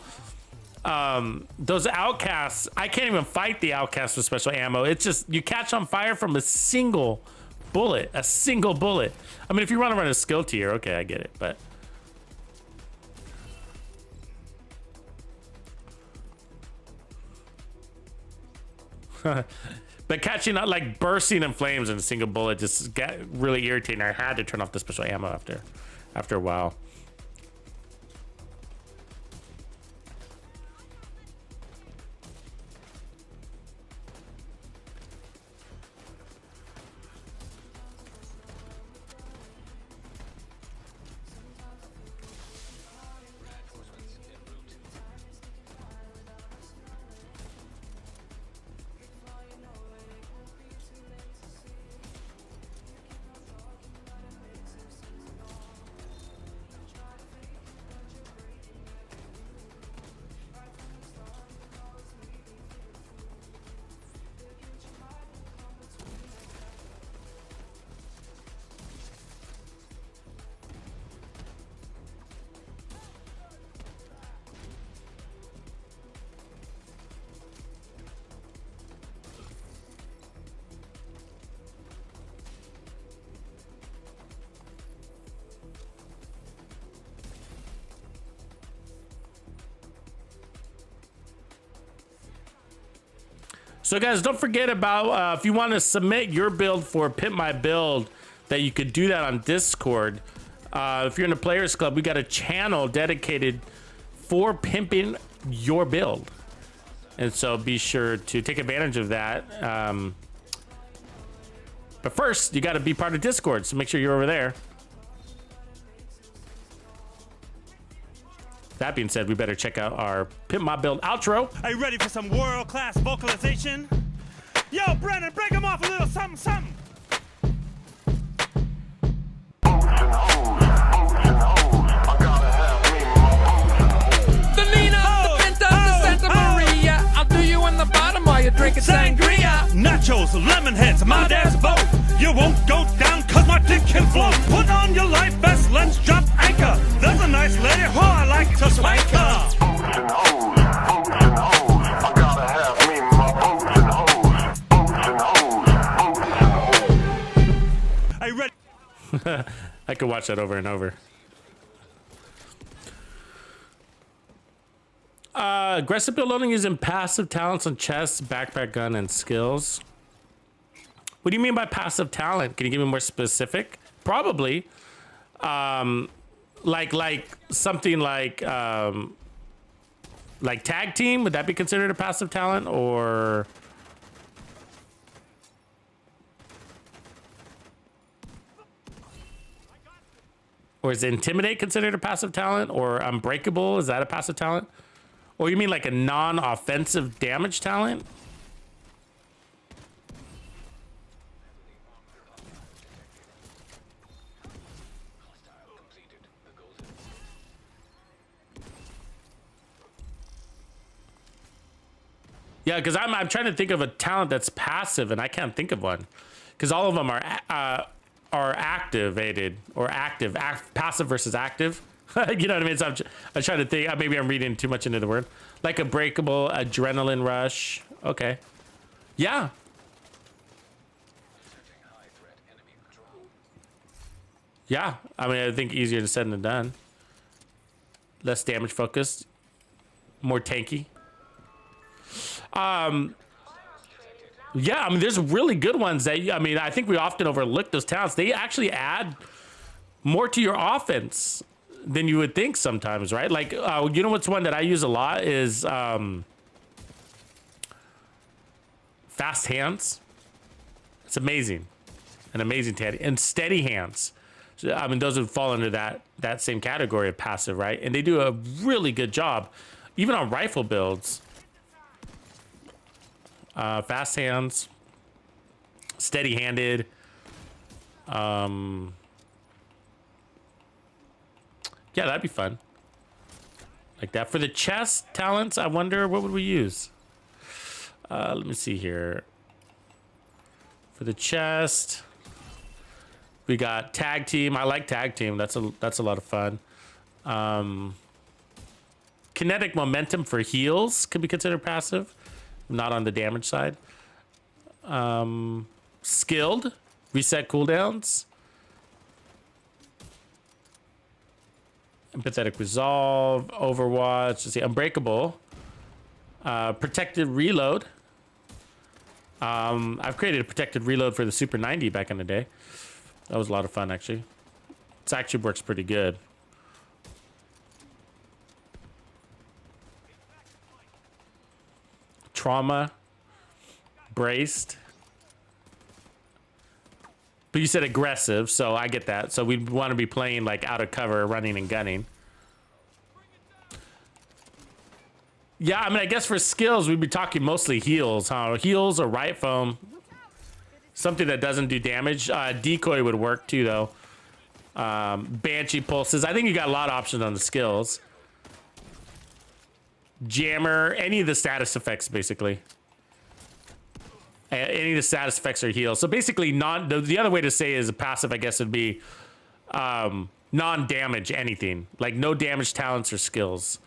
Those outcasts, I can't even fight the outcasts with special ammo. It's just you catch on fire from a single bullet. A single bullet. I mean, if you want to run a skill tier, okay, I get it, but but catching out, like bursting in flames in a single bullet, just got really irritating. I had to turn off the special ammo after a while. So guys, don't forget about if you want to submit your build for Pimp My Build, that you could do that on Discord. If you're in the Players Club, we got a channel dedicated for pimping your build. And so be sure to take advantage of that. But first, you got to be part of Discord, so make sure you're over there. That being said, we better check out our Pimp My Build outro. Are you ready for some world-class vocalization? Yo, Brennan, break them off a little something, something. The Nina, the Pinta, the Santa Maria. I'll do you on the bottom while you're drinking sangria. Nachos, lemon heads, my dad's boat. You won't go down cause my dick can float. Put on your life vest, let's jump anchor. There's a nice lady who I like to swank her. Boats and hoes, boats and hoes. I gotta have me my boats and hoes. Boats and hoes, boats and hoes. Are you ready? I could watch that over and over. Aggressive build loading using passive talents on chests, backpack, gun, and skills. What do you mean by passive talent? Can you give me more specific? Probably. Like something like tag team. Would that be considered a passive talent, or is intimidate considered a passive talent, or unbreakable? Is that a passive talent? Or you mean like a non-offensive damage talent? Yeah, because I'm trying to think of a talent that's passive, and I can't think of one, because all of them are are activated or active, passive versus active. You know what I mean? So I'm trying to think. Maybe I'm reading too much into the word. Like a breakable adrenaline rush. Okay. Yeah. Yeah. I mean, I think easier to said than done. Less damage focused. More tanky. Yeah, I mean, there's really good ones that, I mean, I think we often overlook those talents. They actually add more to your offense than you would think sometimes, right? Like, you know what's one that I use a lot is fast hands. It's amazing. An amazing tanty. And steady hands. So, I mean, those would fall into that same category of passive, right? And they do a really good job, even on rifle builds. Fast hands, steady-handed. Yeah, that'd be fun. Like that. For the chest talents, I wonder what would we use? Let me see here. For the chest, we got tag team. I like tag team. That's a lot of fun. Kinetic momentum for heals could be considered passive. Not on the damage side. Skilled. Reset cooldowns. Empathetic resolve. Overwatch. Let's see. Unbreakable. Protected reload. I've created a protected reload for the Super 90 back in the day. That was a lot of fun, actually. It actually works pretty good. Trauma, braced, but you said aggressive, so I get that. So we want to be playing like out of cover, running and gunning. Yeah, I mean, I guess for skills, we'd be talking mostly heals, huh? Heals or right foam, something that doesn't do damage. Decoy would work too, though. Banshee pulses. I think you got a lot of options on the skills. Jammer, any of the status effects, basically. Any of the status effects are heals. So basically, the other way to say is a passive, I guess, would be non-damage anything. Like no damage talents or skills.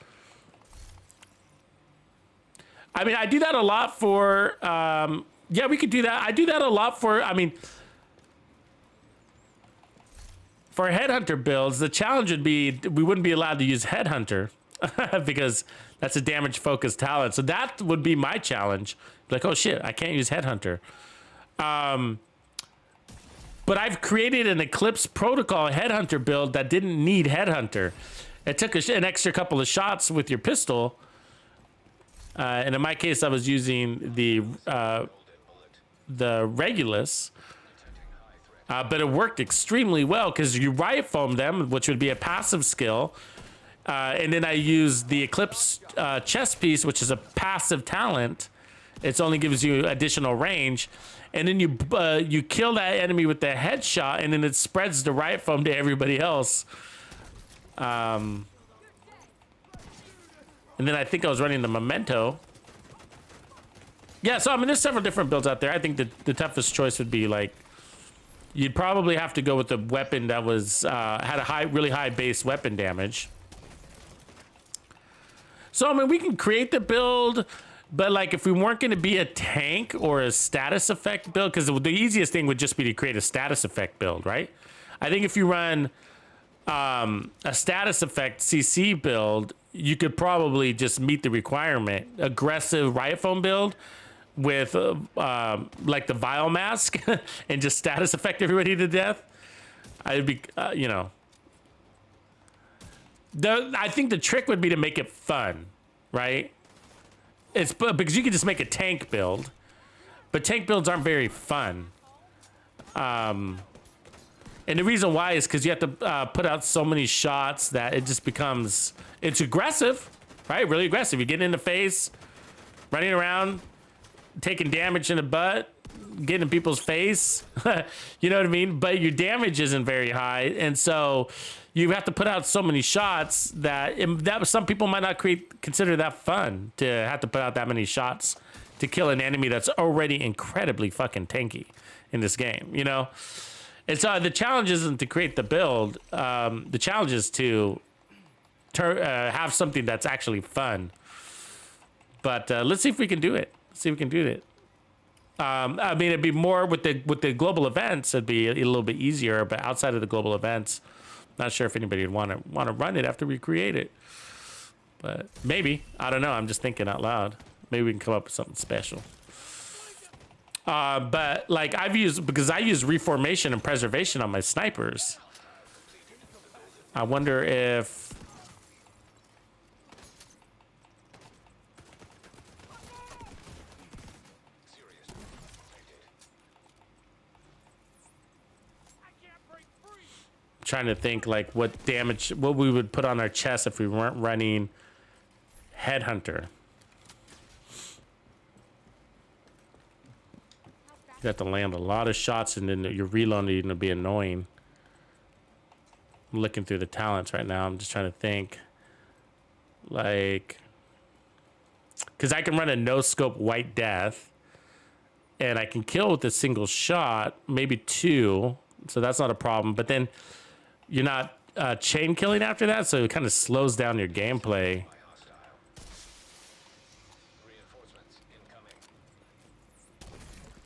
I mean, I do that a lot for... yeah, we could do that. I do that a lot for... I mean... For Headhunter builds, the challenge would be we wouldn't be allowed to use Headhunter. Because that's a damage focused talent. So that would be my challenge. Like, oh shit, I can't use Headhunter. But I've created an Eclipse Protocol Headhunter build that didn't need Headhunter. It took an extra couple of shots with your pistol. And in my case, I was using the Regulus. But it worked extremely well because you right foam them, which would be a passive skill. And then I use the Eclipse chest piece, which is a passive talent. It only gives you additional range. And then you kill that enemy with the headshot, and then it spreads the right foam to everybody else. And then I think I was running the Memento. Yeah, so I mean, there's several different builds out there. I think the toughest choice would be like, you'd probably have to go with a weapon that was had a really high base weapon damage. So, I mean, we can create the build, but, like, if we weren't going to be a tank or a status effect build, because the easiest thing would just be to create a status effect build, right? I think if you run a status effect CC build, you could probably just meet the requirement. Aggressive riot foam build with, like, the Vile Mask and just status effect everybody to death. I'd be, you know... I think the trick would be to make it fun, right? It's because you could just make a tank build, but tank builds aren't very fun. And the reason why is because you have to put out so many shots that it just becomes... It's aggressive, right? Really aggressive. You get in the face, running around, taking damage in the butt, getting in people's face. You know what I mean? But your damage isn't very high, and so... You have to put out so many shots that some people might not consider that fun to have to put out that many shots to kill an enemy that's already incredibly fucking tanky in this game, you know? It's the challenge isn't to create the build. The challenge is to have something that's actually fun. But let's see if we can do it. Let's see if we can do it. I mean, it'd be more with the global events. It'd be a little bit easier. But outside of the global events, not sure if anybody would want to run it after we create it. But maybe, I don't know. I'm just thinking out loud. Maybe we can come up with something special. But like because I use reformation and preservation on my snipers. I wonder if trying to think like what we would put on our chest if we weren't running Headhunter. You have to land a lot of shots and then your reloading to be annoying. I'm looking through the talents right now. I'm just trying to think. Like, because I can run a no scope white death and I can kill with a single shot, maybe two. So that's not a problem. But then you're not chain killing after that. So it kind of slows down your gameplay.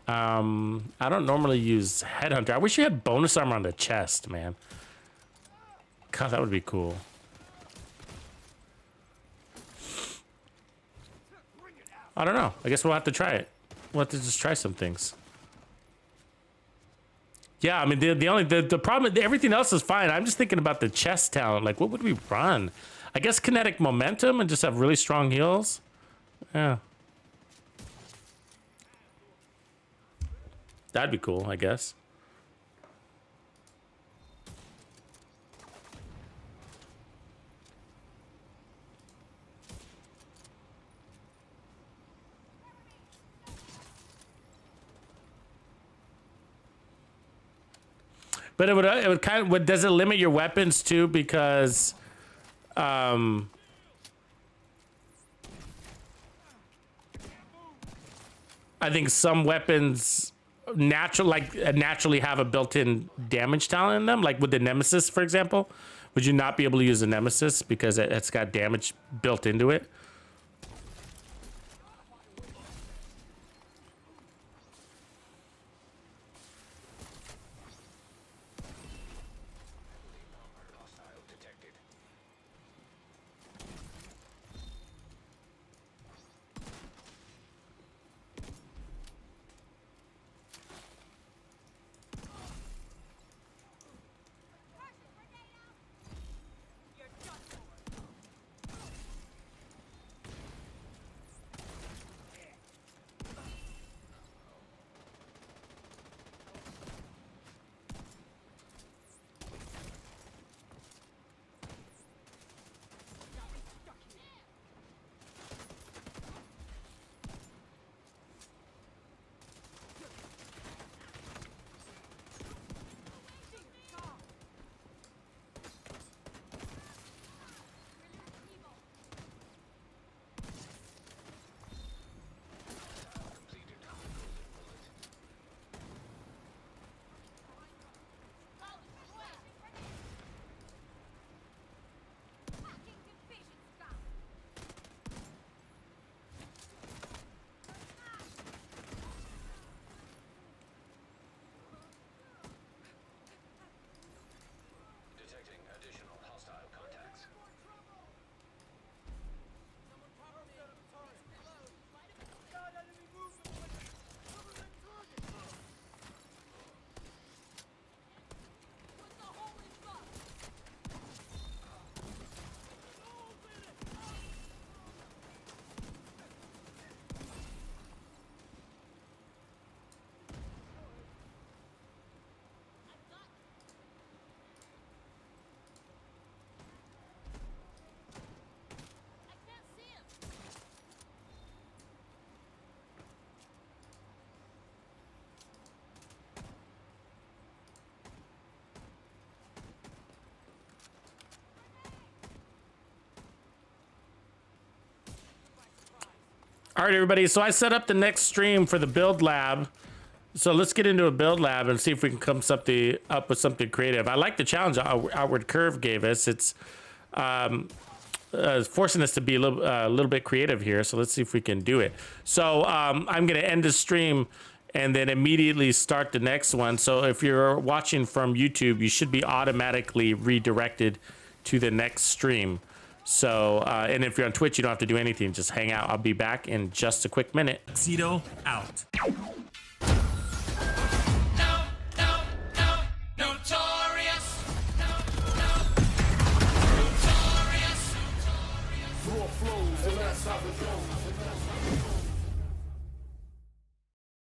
I don't normally use Headhunter. I wish you had bonus armor on the chest, man. God, that would be cool. I don't know. I guess we'll have to try it. We'll have to just try some things. Yeah, I mean, the problem, everything else is fine. I'm just thinking about the chest talent. Like, what would we run? I guess kinetic momentum and just have really strong heals. Yeah. That'd be cool, I guess. But it would kind of, does it limit your weapons too? Because I think some weapons naturally have a built-in damage talent in them, like with the Nemesis, for example. Would you not be able to use a Nemesis because it's got damage built into it? All right, everybody. So I set up the next stream for the build lab. So let's get into a build lab and see if we can come up with something creative. I like the challenge Outward Curve gave us. It's forcing us to be a little bit creative here. So let's see if we can do it. So I'm going to end the stream and then immediately start the next one. So if you're watching from YouTube, you should be automatically redirected to the next stream. So, and if you're on Twitch, you don't have to do anything. Just hang out. I'll be back in just a quick minute. Tuxedo out. Flows, and that's how it goes.